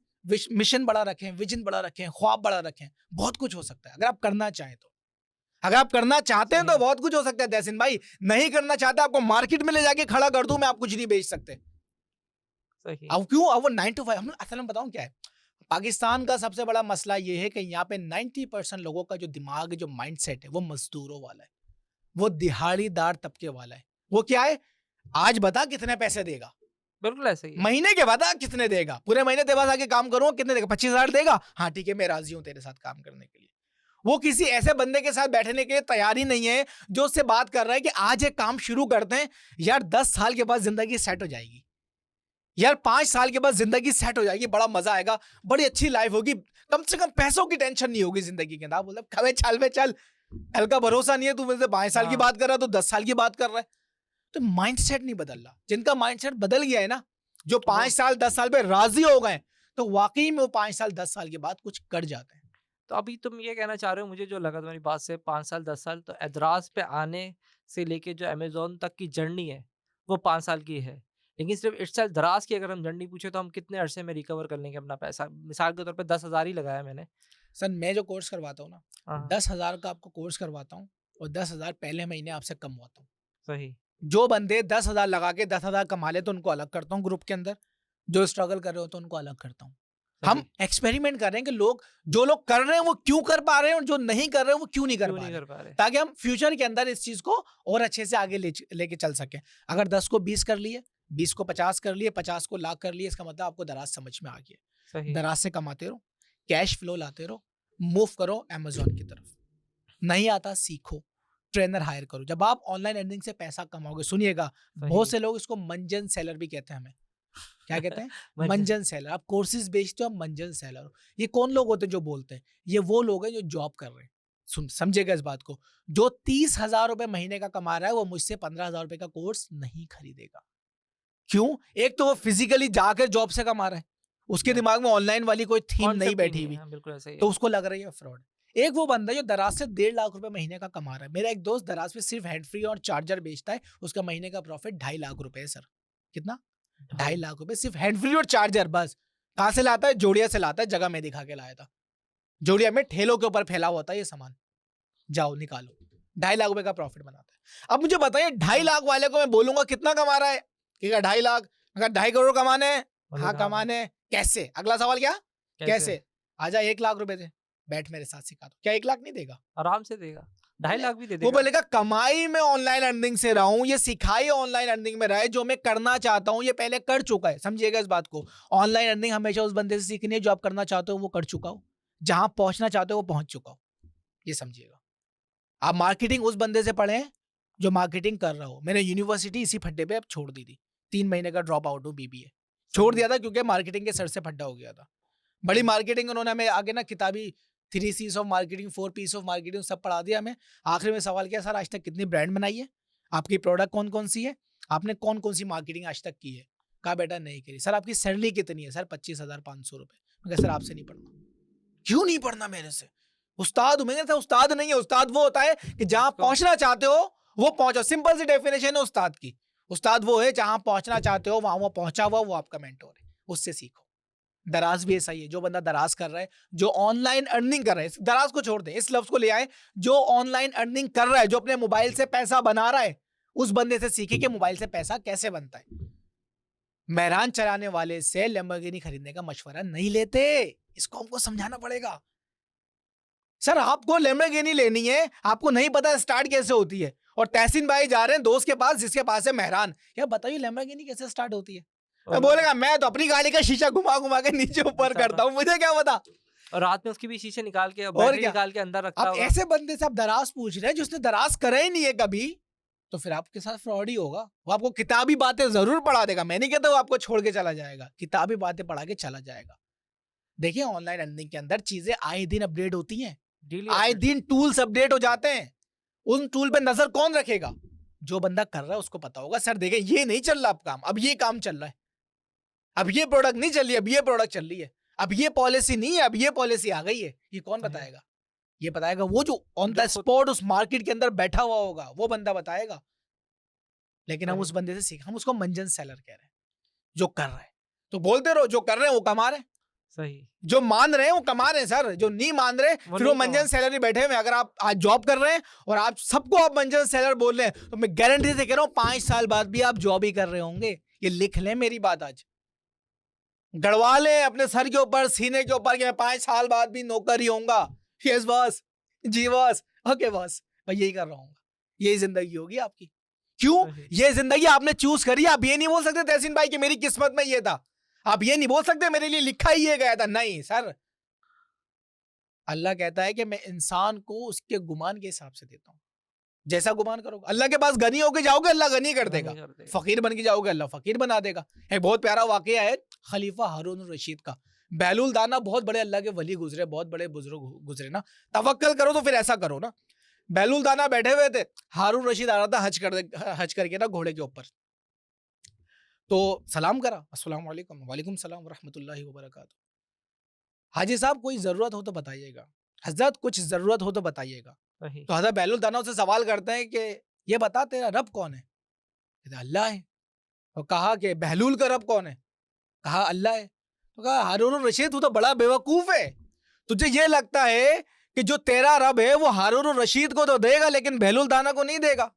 मिशन बड़ा रखें, विजन बड़ा रखें, ख्वाब बड़ा रखें, बहुत कुछ हो सकता है अगर आप करना चाहें तो। अगर आप करना चाहते हैं तो बहुत कुछ हो सकता है तहसीन भाई। नहीं करना चाहते, आपको मार्केट में ले जाके खड़ा कर दूं मैं, आप कुछ नहीं बेच सकते। सही। अब क्यों? अब वो 9 to 5, हम असल में बताऊं क्या है, पाकिस्तान का सबसे बड़ा मसला ये है कि यहाँ पे 90% लोगों का जो दिमाग है, जो माइंडसेट है, वो मजदूरों वाला है, वो दिहाड़ीदार तबके वाला है। वो क्या है, आज बता कितने पैसे देगा, बिल्कुल ऐसा ही है। महीने के बता कितने देगा, पूरे महीने तेरे पास आके काम करूंगा, कितने देगा, 25,000 देगा, हाँ ठीक है मैं राजी हूँ तेरे साथ काम करने के लिए। वो किसी ऐसे बंदे के साथ बैठने के लिए तैयार ही नहीं है जो उससे बात कर रहा है कि आज एक काम शुरू करते हैं यार, 10 साल के बाद जिंदगी सेट हो जाएगी यार, 5 साल के बाद जिंदगी सेट हो जाएगी, बड़ा मजा आएगा, बड़ी अच्छी लाइफ होगी, कम से कम पैसों की टेंशन नहीं होगी जिंदगी के अंदर। बोले खबे चल बे चल, कल का भरोसा नहीं है, तू मुझसे 5 साल की बात कर रहा है तो 10 साल की बात कर रहा है। तो माइंडसेट नहीं बदल रहा। जिनका माइंडसेट बदल गया है ना, जो 5 साल 10 साल पे राजी हो गए, तो वाकई में वो 5 साल 10 साल के बाद कुछ कर जाते हैं। तो अभी तुम ये कहना चाह रहे हो, मुझे जो लगा तुम्हारी बात से, 5 साल 10 साल, तो एदराज पे आने से लेके जो अमेज़न तक की जर्नी है वो 5 साल की है। लेकिन सिर्फ इटसेल्फ दराज की अगर हम जर्नी पूछे तो हम कितने अरसे में रिकवर कर लेंगे अपना पैसा? मिसाल के तौर पे 10,000 ही लगाया मैंने। सर मैं जो कोर्स करवाता हूँ ना, हाँ, 10,000 का आपको कोर्स करवाता हूँ और 10,000 पहले महीने आपसे कमवाता हूँ। सही। जो बंदे 10,000 लगा के 10,000 कमा ले तो उनको अलग करता हूँ ग्रुप के अंदर, जो स्ट्रगल कर रहे हो तो उनको अलग करता हूँ। हम सही। एक्सपेरिमेंट कर रहे हैं कि लोग, जो लोग कर रहे हैं वो क्यों कर पा रहे हैं और जो नहीं कर रहे हैं वो क्यों नहीं कर क्यों पा नहीं रहे, कर पा रहे? ताकि हम फ्यूचर के अंदर इस चीज को और अच्छे से आगे लेके चल सके। अगर 10 को 20 कर लिए, 20 को 50 कर लिए, 50 को लाख कर लिए, इसका मतलब आपको दराज समझ में आ गया। सही। दराज से कमाते रहो, कैश फ्लो लाते रहो, मूव करो अमेजोन की तरफ। नहीं आता सीखो, ट्रेनर हायर करो। जब आप ऑनलाइन अर्निंग से पैसा कमाओगे, सुनिएगा, बहुत सही। से लोग इसको मंजन सेलर भी कहते हैं। हमें क्या कहते हैं? मंजन। मंजन सेलर। आप कोर्सेज बेचते हो, आप मंजन सेलर हो। ये कौन लोग होते हैं जो बोलते हैं? ये वो लोग हैं जो जॉब कर रहे हैं। सुन समझेगा इस बात को, जो 30,000 रुपए महीने का कमा रहा है वो मुझसे 15,000 रुपए का कोर्स नहीं खरीदेगा। क्यों? एक तो वो फिजिकली जाकर जॉब से कमा रहा है, उसके हाँ। दिमाग में ऑनलाइन वाली कोई थीम नहीं कॉन्सेप्ट ही बैठी नहीं है। हुई, हाँ, बिल्कुल ऐसा ही तो है। उसको लग रही है फ्रॉड। एक वो बंदा जो दराज से 1.5 लाख रुपए महीने का कमा रहा है। मेरा एक दोस्त दराज पे सिर्फ हैंड फ्री और चार्जर बेचता है, उसका महीने का प्रॉफिट 2.5 लाख रुपए है सर। कितना? 2.5 लाख रुपए सिर्फ हैंड फ्री और चार्जर बस। कहां से लाता है? जोड़िया से लाता है, जगह मैं दिखा के लाया था। जोड़िया में ठेलों के ऊपर फैला होता है ये सामान, जाओ निकालो, 2.5 लाख रुपए का प्रॉफिट बनाता है। अब मुझे बताइए 2.5 लाख वाले को मैं बोलूंगा कितना कमा रहा है? ठीक है 2.5 लाख, अगर 2.5 करोड़ कमाने हैं, बोले हाँ हाँ, कमाने हैं, कैसे? अगला सवाल क्या? कैसे? आजा 1 लाख रुपए दे, बैठ मेरे साथ सिखा दो। क्या 1 लाख नहीं देगा? आराम से देगा। 2.5 लाख भी दे वो देगा। बोलेगा कमाई में ऑनलाइन अर्निंग से रहा हूं, ये सिखाई ऑनलाइन अर्निंग में रहा है, जो मैं करना चाहता हूं ये पहले कर चुका है। समझिएगा इस बात को, ऑनलाइन अर्निंग हमेशा उस बंदे से सीखनी है जो आप करना चाहते हो वो कर चुका हो, जहां पहुंचना चाहते हो वो पहुंच चुका हो। ये समझिएगा। आप मार्केटिंग उस बंदे से पढ़े जो मार्केटिंग कर रहा हो। मैंने यूनिवर्सिटी इसी फड्डे पे अब छोड़ दी थी, 3 महीने का ड्रॉप आउट हूँ बीबीए, छोड़ दिया था क्योंकि मार्केटिंग के सर से फड्डा हो गया था। बड़ी मार्केटिंग उन्होंने हमें आगे ना किताबी 3 C's of marketing, 4 P's of marketing सब पढ़ा दिया हमें। आखिर में सवाल किया, सर आज तक कितनी ब्रांड बनाई है, आपकी प्रोडक्ट कौन कौन सी है, आपने कौन कौन सी मार्केटिंग आज तक की है? कहा बेटा नहीं करी। सर आपकी सैलरी कितनी है? सर 25,500 रुपए। मैं कहा सर आपसे नहीं पढ़ना। क्यों नहीं पढ़ना मेरे से? उस्ताद हूं मैं। उस्ताद नहीं है, उस्ताद वो होता है कि जहां पहुंचना चाहते हो वो पहुंचो। सिंपल सी डेफिनेशन है उस्ताद की। उस्ताद वो है जहां पहुंचना चाहते हो वहां वो पहुंचा हुआ, वो आपका मेंटोर है, उससे सीखो। दराज भी ऐसा ही है। जो बंदा दराज कर रहा है, जो ऑनलाइन अर्निंग कर रहा है, दराज को छोड़ दे, इस लफ्ज को ले आए, जो ऑनलाइन अर्निंग कर रहा है, जो अपने मोबाइल से पैसा बना रहा है, उस बंदे से सीखे कि मोबाइल से पैसा कैसे बनता है। मेहरान चलाने वाले से लैम्बोर्गिनी खरीदने का मशवरा नहीं लेते, इसको हमको समझाना पड़ेगा। सर आपको लैम्बोर्गिनी लेनी है, आपको नहीं पता स्टार्ट कैसे होती है, और तहसीन भाई जा रहे हैं दोस्त के पास जिसके पास है मेहरान। यार बताइए लैम्बोर्गिनी कैसे स्टार्ट होती है? बोलेगा मैं तो अपनी गाड़ी का शीशा घुमा घुमा के नीचे ऊपर करता हूँ, मुझे क्या पता। और रात में उसकी भी शीशे निकाल के, और बैटरी क्या? निकाल के अंदर रखता आप होगा। ऐसे बंदे से आप दराज पूछ रहे हैं जिसने दराज करा ही नहीं है कभी, तो फिर आपके साथ फ्रॉड ही होगा। वो आपको किताबी बातें जरूर पढ़ा देगा, मैं नहीं कहता वो आपको छोड़ के चला जाएगा, किताबी बातें पढ़ा के चला जाएगा। देखिए ऑनलाइन अर्निंग के अंदर चीजें आए दिन अपडेट होती हैं, आए दिन टूल्स अपडेट हो जाते हैं। उन टूल पे नजर कौन रखेगा? जो बंदा कर रहा है उसको पता होगा, सर देखें ये नहीं चल रहा अब काम, अब ये काम चल रहा है, अब ये प्रोडक्ट नहीं चल रही, अब ये प्रोडक्ट चल रही है, अब ये पॉलिसी नहीं है, अब ये पॉलिसी आ गई है। ये कौन बताएगा? ये बताएगा वो जो ऑन द स्पॉट उस मार्केट के अंदर बैठा हुआ होगा, वो बंदा बताएगा। लेकिन हम उस बंदे से सीख, हम उसको मंजन सेलर कह रहे हैं, जो कर रहा है। तो बोलते रहो, जो कर रहे हैं वो कमा रहे हैं, सही। जो मान रहे हैं वो कमा रहे हैं सर, जो नहीं मान रहे फिर वो मंजन सेलर ही बैठे हुए। अगर आप आज जॉब कर रहे हैं और आप सबको आप मंजन सेलर बोल रहे हैं, तो मैं गारंटी से कह रहा हूं 5 साल बाद भी आप जॉब ही कर रहे होंगे। ये लिख लें मेरी बात आज। गड़वा ले अपने सर के ऊपर, सीने के ऊपर कि मैं 5 साल बाद भी नौकर ही होऊंगा। यस बॉस, जी बॉस, ओके बॉस, मैं यही कर रहा हूँ। यही जिंदगी होगी आपकी। क्यों? सही। ये जिंदगी आपने चूज करी। आप ये नहीं बोल सकते तहसीन भाई कि मेरी किस्मत में ये था। आप ये नहीं बोल सकते मेरे लिए लिखा ही ये गया था। नहीं सर, अल्लाह कहता है कि मैं इंसान को उसके गुमान के हिसाब से देता हूँ। जैसा गुमान करोगे, अल्लाह के पास गनी होके जाओगे अल्लाह गनी कर देगा, नहीं करते। फकीर बन के जाओगे अल्लाह फकीर बना देगा। एक बहुत प्यारा वाकया है खलीफा हारून रशीद का। बहलूल दाना बहुत बड़े अल्लाह के वली गुजरे, बहुत बड़े बुजुर्ग गुजरे ना। तवक्कल करो तो फिर ऐसा करो ना। बहलूल दाना बैठे हुए थे, हारून रशीद आ रहा था हज करके ना घोड़े के ऊपर। तो सलाम करा, अस्सलाम वालेकुम, वालेकुम सलाम रहमतुल्लाहि व बरकातहू। हाजी साहब कोई जरूरत हो तो बताइएगा, हजरत कुछ जरूरत हो तो बताइएगा। सही। तो हजरत बहलूल दाना से सवाल करते हैं कि ये बता तेरा रब कौन है? कहते अल्लाह है। और कहा कि बहलूल का रब कौन है? कहा अल्लाह है। तो कहा हारून रशीद तू तो बड़ा बेवकूफ है, तुझे ये लगता है कि जो तेरा रब है वो हारून रशीद को तो देगा लेकिन बहलूल दाना को नहीं देगा।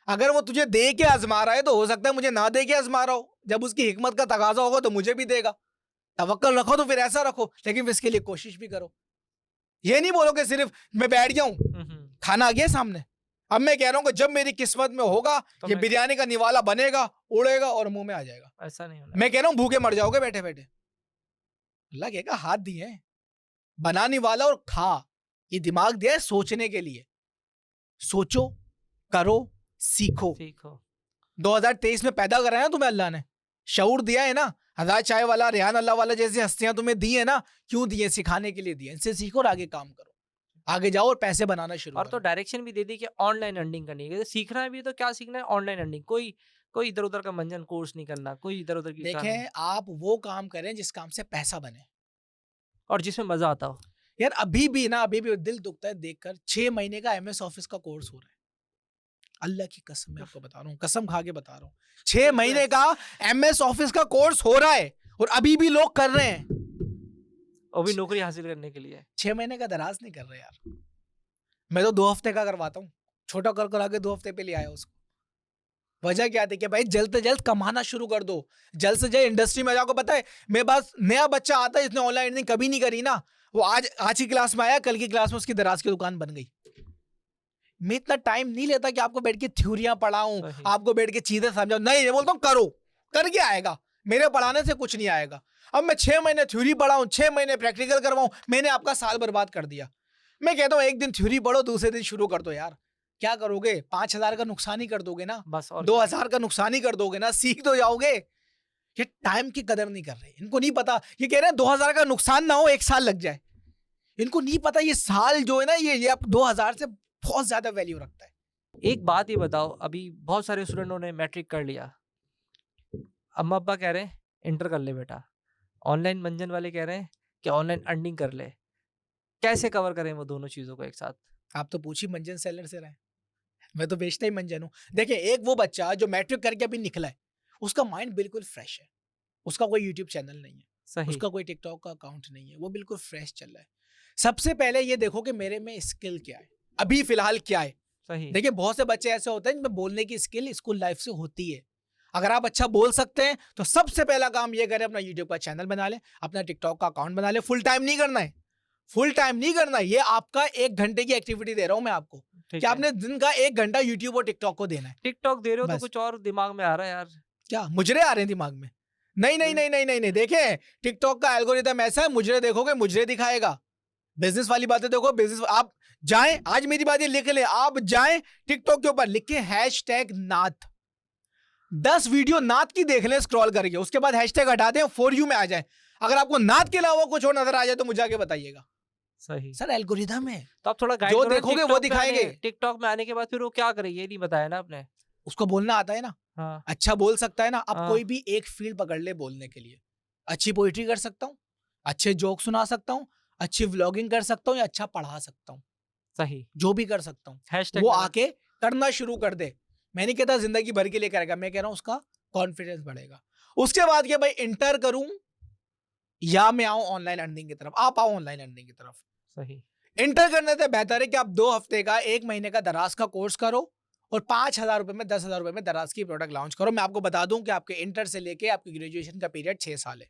अगर वो तुझे दे के आजमा रहा है तो हो सकता है मुझे ना दे के आजमा रहा हो। जब उसकी हिकमत का तकाजा होगा तो मुझे भी देगा। तवक्कल रखो तो फिर ऐसा रखो, लेकिन फिर इसके लिए कोशिश भी करो। ये नहीं बोलो कि सिर्फ मैं बैठ जाऊं, खाना आ गया सामने, अब मैं कह रहा हूं कि जब मेरी किस्मत में होगा तो ये मैं बिरयानी का निवाला बनेगा, उड़ेगा और मुंह में आ जाएगा। ऐसा नहीं होना। मैं कह रहा हूं भूखे मर जाओगे बैठे बैठे। अल्लाह कहेगा हाथ दिए हैं बनाने वाला और खा, ये दिमाग दिया है सोचने के लिए। सोचो, करो, सीखो। सीखो। 2023 में पैदा कराया ना तुम्हें अल्लाह ने, शऊर दिया है ना। हज़ार चाय वाला, रेहान अल्लाह वाला जैसी हस्तियां तुम्हें दी है ना, क्यों दिए? सिखाने के लिए दिए। इनसे सीखो और आगे काम करो, आगे जाओ और पैसे बनाना शुरू और तो करो। डायरेक्शन भी दे दी कि ऑनलाइन अर्निंग करनी है। सीखना है भी तो क्या सीखना है? Online earning. कोई कोई इधर उधर का मंजन कोर्स नहीं करना, कोई इधर उधर की नहीं। देखें, आप वो काम करें जिस काम से पैसा बने और जिसमें मजा आता हो। यार। अभी भी ना, अभी भी दिल दुखता है देखकर 6 महीने का MS ऑफिस का कोर्स हो रहा है। अल्लाह की कसम मैं आपको बता रहा हूँ, कसम खा के बता रहा हूँ, 6 महीने का MS ऑफिस का कोर्स हो रहा है और अभी भी लोग कर रहे हैं। और भी नौकरी हासिल करने के लिए। 6 महीने का दराज नहीं कर रहे यार। मैं तो 2 हफ्ते का करवाता हूँ, छोटा कर कर आके 2 हफ्ते पे ले आया उसको। वजह क्या थी कि भाई जल्द से जल्द कमाना शुरू कर दो, जल्द से जल्द इंडस्ट्री में जाओ। पता है मेरे पास नया बच्चा आता है जिसने ऑनलाइन अर्निंग कभी नहीं करी ना, वो आज की क्लास में आया, कल की क्लास में उसकी दराज की दुकान बन गई। मैं इतना टाइम नहीं लेता कि आपको बैठ के थ्योरियां पढ़ाऊं, आपको बैठ के चीजें समझाऊं। नहीं, मैं बोलता हूँ करो, करके आएगा। मेरे पढ़ाने से कुछ नहीं आएगा। अब मैं 6 महीने थ्योरी पढ़ाऊं, 6 महीने प्रैक्टिकल करवाऊं, मैंने आपका साल बर्बाद कर दिया। मैं कहता हूँ एक दिन थ्योरी पढ़ो, दूसरे दिन शुरू कर दो यार। क्या करोगे? 5,000 का नुकसान ही कर दोगे ना, बस। और 2,000 का नुकसान ही कर दोगे ना, सीख तो जाओगे। ये टाइम की कदर नहीं कर रहे, इनको नहीं पता। ये कह रहे हैं 2,000 का नुकसान ना हो, 1 साल लग जाए। इनको नहीं पता ये साल जो है ना, ये आप 2,000 से बहुत ज्यादा वैल्यू रखता है। एक बात ही बताओ, अभी बहुत सारे स्टूडेंटों ने मैट्रिक कर लिया, अम्मा अब्बा कह रहे हैं इंटर कर ले बेटा, ऑनलाइन मंजन वाले कह रहे हैं कि ऑनलाइन अर्निंग कर ले। कैसे कवर करें वो दोनों चीजों को एक साथ? आप तो पूछी मंजन सेलर से रहे, मैं तो बेचता ही मंजन हूँ। देखिए, एक वो बच्चा जो मैट्रिक करके अभी निकला है, उसका माइंड बिल्कुल फ्रेश है, उसका कोई यूट्यूब चैनल नहीं है, सही। उसका कोई टिकटॉक का अकाउंट नहीं है, वो बिल्कुल फ्रेश चल रहा है। सबसे पहले ये देखो कि मेरे में स्किल क्या है, अभी फिलहाल क्या है। सही। देखिए, बहुत से बच्चे ऐसे होते हैं जिनमें बोलने की स्किल स्कूल लाइफ से होती है। अगर आप अच्छा बोल सकते हैं तो सबसे पहला काम ये करें, अपना यूट्यूब का चैनल बना ले, अपना टिकटॉक का अकाउंट बना ले। फुल टाइम नहीं करना है, फुल टाइम नहीं करना है। ये आपका 1 घंटे की एक्टिविटी दे रहा हूं मैं आपको, कि आपने दिन का 1 घंटा यूट्यूब और टिकटॉक को देना है। टिकटॉक दे रहे हो तो बस। कुछ और दिमाग में आ रहा है यार। क्या मुजरे आ रहे हैं दिमाग में? नहीं नहीं नहीं नहीं नहीं नहीं, देखे टिकटॉक का एल्गोरिथम ऐसा है, मुजरे देखोगे मुजरे दिखाएगा। बिजनेस वाली बातें देखो, बिजनेस। आप जाएं, आज मेरी बात ये लिख ले, आप जाएं टिकटॉक के ऊपर, लिखे #नाथ, 10 वीडियो नाथ की देख लें स्क्रॉल करके, उसके बाद हैशटैग हटा दें, फॉर यू में आ जाए। अगर आपको नाथ के अलावा कुछ और नजर आ जाए तो मुझे आगे बताइएगा। सही। सर एल्गोरिथम है, तो आप थोड़ा गाइड जो करो ना, देखोगे वो दिखाएंगे। टिकटॉक में आने के बाद फिर वो क्या करे, ये नहीं बताया ना आपने। उसको बोलना आता है ना, हाँ। अच्छा बोल सकता है ना। अब हाँ। कोई भी एक फील्ड पकड़ ले बोलने के लिए, अच्छी पोइट्री कर सकता हूँ, अच्छे जोक सुना सकता हूँ, अच्छी व्लॉगिंग कर सकता हूँ, या अच्छा पढ़ा सकता हूँ, सही। जो भी कर सकता हूँ, हैशटैग वो लगा। आके करना शुरू कर दे। मैं नहीं कहता जिंदगी भर के लिए करेगा, मैं कह रहा हूँ उसका कॉन्फिडेंस बढ़ेगा। उसके बाद क्या भाई, इंटर करूं या मैं आऊं ऑनलाइन अर्निंग की तरफ? आप आओ ऑनलाइन अर्निंग की तरफ। सही। इंटर करने से बेहतर है कि आप 2 हफ्ते का, 1 महीने का दराज का कोर्स करो और 5,000 रुपए में, 10,000 रुपए में दराज की प्रोडक्ट लॉन्च करो। मैं आपको बता दूं कि आपके इंटर से लेके आपकी ग्रेजुएशन का पीरियड 6 साल है।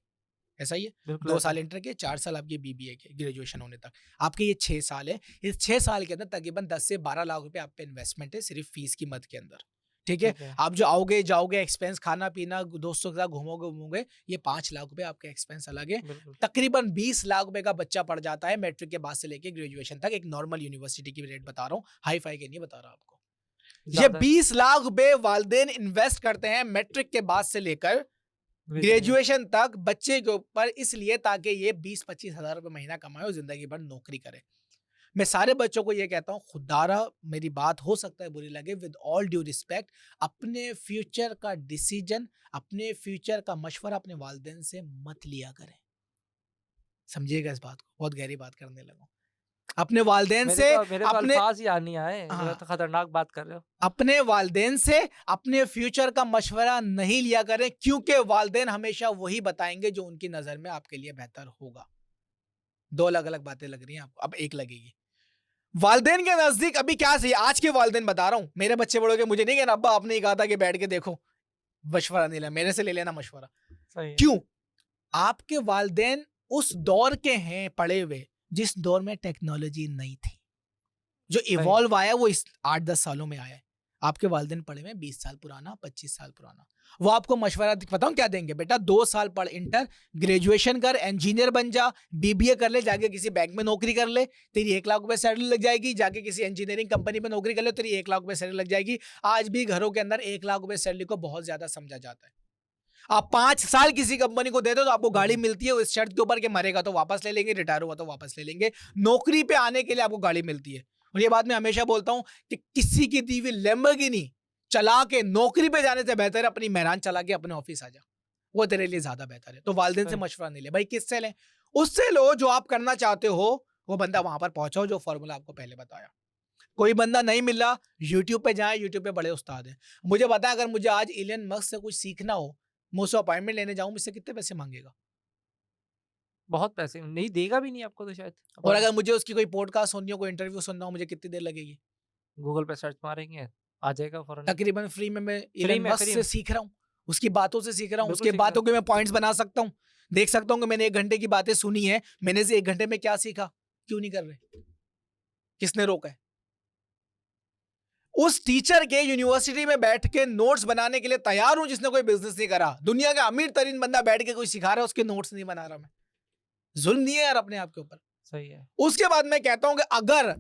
ऐसा ही है। बिल्कुल 2 ऐसा साल है। इंटर के, 4 साल आपके बीबीए के ग्रेजुएशन होने तक। आपके ये 6 साल है। इस 6 साल के अंदर तकरीबन 10 से 12 लाख रुपए आप पे इन्वेस्टमेंट है सिर्फ फीस की मद के अंदर। ठीक है? ठीक है। आप जो आओगे जाओगे, एक्सपेंस खाना-पीना, दोस्तों के साथ घूमोगे-वूमोगे, ये 5 लाख रुपए आपके एक्सपेंस अलग है। बिल्कुल। तकरीबन 20 लाख रुपए का बच्चा पड़ जाता है मैट्रिक के बाद से लेके ग्रेजुएशन तक। एक नॉर्मल यूनिवर्सिटी की रेट बता रहा हूँ, हाई-फाई के नहीं बता रहा आपको। ये ज़्यादा 20 लाख रुपए वालिदैन इन्वेस्ट करते हैं मैट्रिक के बाद से लेकर ग्रेजुएशन तक बच्चे के ऊपर, इसलिए ताकि ये 20-25 हजार रुपए महीना कमाए और जिंदगी भर नौकरी करे। मैं सारे बच्चों को ये कहता हूँ, खुदारा मेरी बात हो सकता है बुरी लगे, विद ऑल ड्यू रिस्पेक्ट, अपने फ्यूचर का डिसीजन, अपने फ्यूचर का मशवरा अपने वालिदैन से मत लिया करें। समझिएगा इस बात को, बहुत गहरी बात करने लगा। अपने वालिदैन से मेरे तो अपने अल्फाज ही आ नहीं आए। हाँ। मेरा तो खतरनाक बात कर रहे हो। अपने वालिदैन से अपने फ्यूचर का मशवरा नहीं लिया करें, क्योंकि वालिदैन हमेशा वही बताएंगे जो उनकी नजर में आपके लिए बेहतर होगा। 2 अलग-अलग बातें लग रही हैं आपको, अब एक लगेगी। वालिदैन के नजदीक अभी क्या सही, आज के वालिदैन बता रहा हूं, मेरे बच्चे बड़ों के मुझे नहीं कहना अब्बा आपने ही कहा था कि बैठ के देखो, मशवरा नहीं लिया, मेरे से ले लेना मशवरा। सही है। क्यों? आपके वालिदैन उस दौर के हैं पड़े हुए जिस दौर में टेक्नोलॉजी नहीं थी। जो इवॉल्व आया वो इस 8-10 सालों में आया है। आपके वालिदैन पढ़े हुए 20 साल पुराना, 25 साल पुराना। वो आपको मशवरा बताऊं क्या देंगे, बेटा 2 साल पढ़, इंटर ग्रेजुएशन कर, इंजीनियर बन जा, बीबीए कर ले, जाके किसी बैंक में नौकरी कर ले, तेरी 1 लाख रुपए सैलरी लग जाएगी। जाके किसी इंजीनियरिंग कंपनी में नौकरी कर ले, तेरी 1 लाख रुपए सैलरी लग जाएगी। आज भी घरों के अंदर 1 लाख रुपए सैलरी को बहुत ज्यादा समझा जाता है। आप 5 साल किसी कंपनी को दे दो तो आपको गाड़ी मिलती है इस शर्त के ऊपर कि मरेगा तो वापस ले लेंगे, रिटायर हुआ तो वापस ले लेंगे। नौकरी पे आने के लिए आपको गाड़ी मिलती है। और ये बात मैं हमेशा बोलता हूं कि किसी की दी हुई लैम्बोर्गिनी चला के नौकरी पे जाने से बेहतर है अपनी मेहरान चला के अपने ऑफिस आ जा, वो तेरे लिए ज्यादा बेहतर है। तो वालिदैन से मशवरा नहीं ले भाई, किससे लें? उससे लो जो आप करना चाहते हो, वो बंदा वहां पर पहुंचाओ जो फॉर्मूला आपको पहले बताया। कोई बंदा नहीं मिल रहा, यूट्यूब पे जाए, यूट्यूब पे बड़े उस्ताद हैं। मुझे पता है अगर मुझे आज इलियन मस्क से कुछ सीखना हो, मुझसे अपॉइंटमेंट लेने जाऊं, मुझसे कितने पैसे मांगेगा? बहुत पैसे नहीं देगा भी नहीं आपको तो शायद। और अगर मुझे उसकी कोई पॉडकास्ट सुननी हो, कोई इंटरव्यू सुनना हो, मुझे कितनी देर लगेगी? गूगल पे सर्च मारेंगे आ जाएगा फौरन। तकरीबन फ्री में मैं फ्री इलियन में मस्क फ्री से में सीख रहा हूँ, उसकी बातों से सीख रहा हूँ, बिल्कुल उसके सीख रहा बातों हूँ। के मैं पॉइंट्स बना सकता हूँ, देख सकता हूँ कि मैंने 1 घंटे की बातें सुनी है, मैंने से 1 घंटे में क्या सीखा। क्यों नहीं कर रहे? किसने रोका है? उस टीचर के यूनिवर्सिटी में बैठ के नोट्स बनाने के लिए तैयार हूं जिसने कोई बिजनेस नहीं करा। दुनिया का अमीर तरीन बंदा बैठ के कोई सिखा रहा है, उसके नोट्स नहीं बना रहा मैं। जुल्म नहीं है यार अपने आप के ऊपर। सही है। उसके बाद मैं कहता हूं कि अगर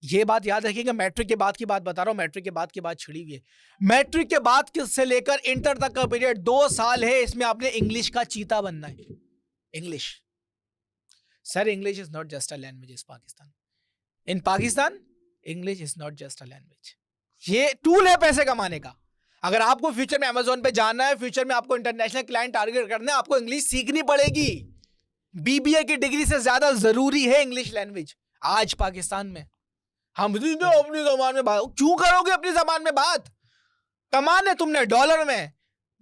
ये बात याद रखिएगा, मैट्रिक के बाद की बात बता रहा हूं, मैट्रिक के बाद की बात छिड़ी हुई है। मैट्रिक के बाद से लेकर इंटर तक का पीरियड 2 साल है, इसमें आपने इंग्लिश का चीता बनना है। English sir, English is not just a language is Pakistan. In Pakistan English is not just a language, ये टूल है पैसे कमाने का। अगर आपको फ्यूचर में अमेज़न पे जाना है, फ्यूचर में आपको इंटरनेशनल क्लाइंट टारगेट करना है, आपको इंग्लिश सीखनी पड़ेगी। बीबीए की डिग्री से ज्यादा जरूरी है इंग्लिश लैंग्वेज आज पाकिस्तान में। हम अपनी जबान में बात क्यों करोगे? अपनी जबान में बात कमाने तुमने डॉलर में,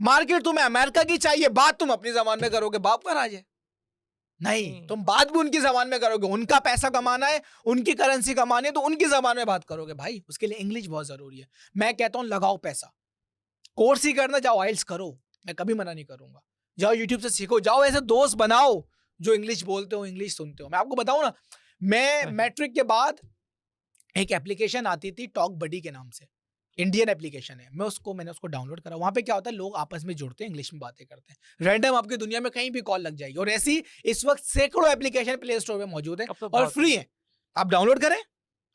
मार्केट तुम्हें अमेरिका की चाहिए, बात तुम अपनी जबान में करोगे, बाप का राज है। नहीं, तुम बात भी उनकी जबान में करोगे। उनका पैसा कमाना है, उनकी करेंसी कमानी है, तो उनकी जबान में बात करोगे भाई। उसके लिए इंग्लिश बहुत जरूरी है। मैं कहता हूं लगाओ पैसा, कोर्स ही करना, जाओ आइल्स करो, मैं कभी मना नहीं करूंगा। जाओ यूट्यूब से सीखो, जाओ ऐसे दोस्त बनाओ जो इंग्लिश बोलते हो, इंग्लिश सुनते हो। मैं आपको बताऊं ना, मैं मैट्रिक के बाद एक एप्लीकेशन आती थी टॉक बडी के नाम से, इंडियन एप्लीकेशन है। मैंने उसको डाउनलोड करा। वहां पे क्या होता है, लोग आपस में जुड़ते हैं, इंग्लिश में बातें करते हैं, रैंडम आपकी दुनिया में कहीं भी कॉल लग जाएगी। और ऐसी इस वक्त सैकड़ों एप्लीकेशन प्ले स्टोर में मौजूद है और फ्री है। आप डाउनलोड करें,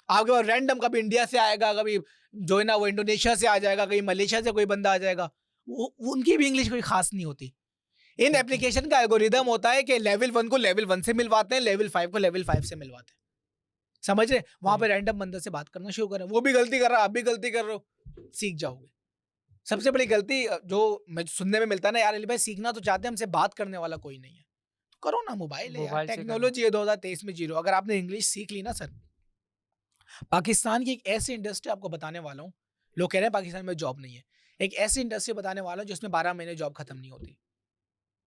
आपके पास रैंडम कभी इंडिया से आएगा, कभी जो है ना वो इंडोनेशिया से आ जाएगा, कभी मलेशिया से कोई बंदा आ जाएगा। उनकी भी इंग्लिश कोई खास नहीं होती। इन एप्लीकेशन का एल्गोरिदम होता है कि लेवल 1 को लेवल 1 से मिलवाते हैं, लेवल 5 को लेवल 5 से मिलवाते हैं। समझ रहे? वहां पे रैंडम बंदे से बात करना शुरू करें। वो भी गलती कर रहा है, आप भी गलती कर रहे हो, सीख जाओगे। सबसे बड़ी गलती जो मैं सुनने में मिलता है ना, यार अली भाई सीखना तो चाहते हैं, हमसे बात करने वाला कोई नहीं है। तो करो ना, मोबाइल है यार, टेक्नोलॉजी है, 2023 में जी रहे हो। अगर आपने इंग्लिश सीख ली ना सर, पाकिस्तान की एक ऐसी इंडस्ट्री आपको बताने वाला हूँ। लोग कह रहे हैं पाकिस्तान में जॉब नहीं है, एक ऐसी इंडस्ट्री बताने वाला हूँ जिसमें 12 महीने जॉब खत्म नहीं होती।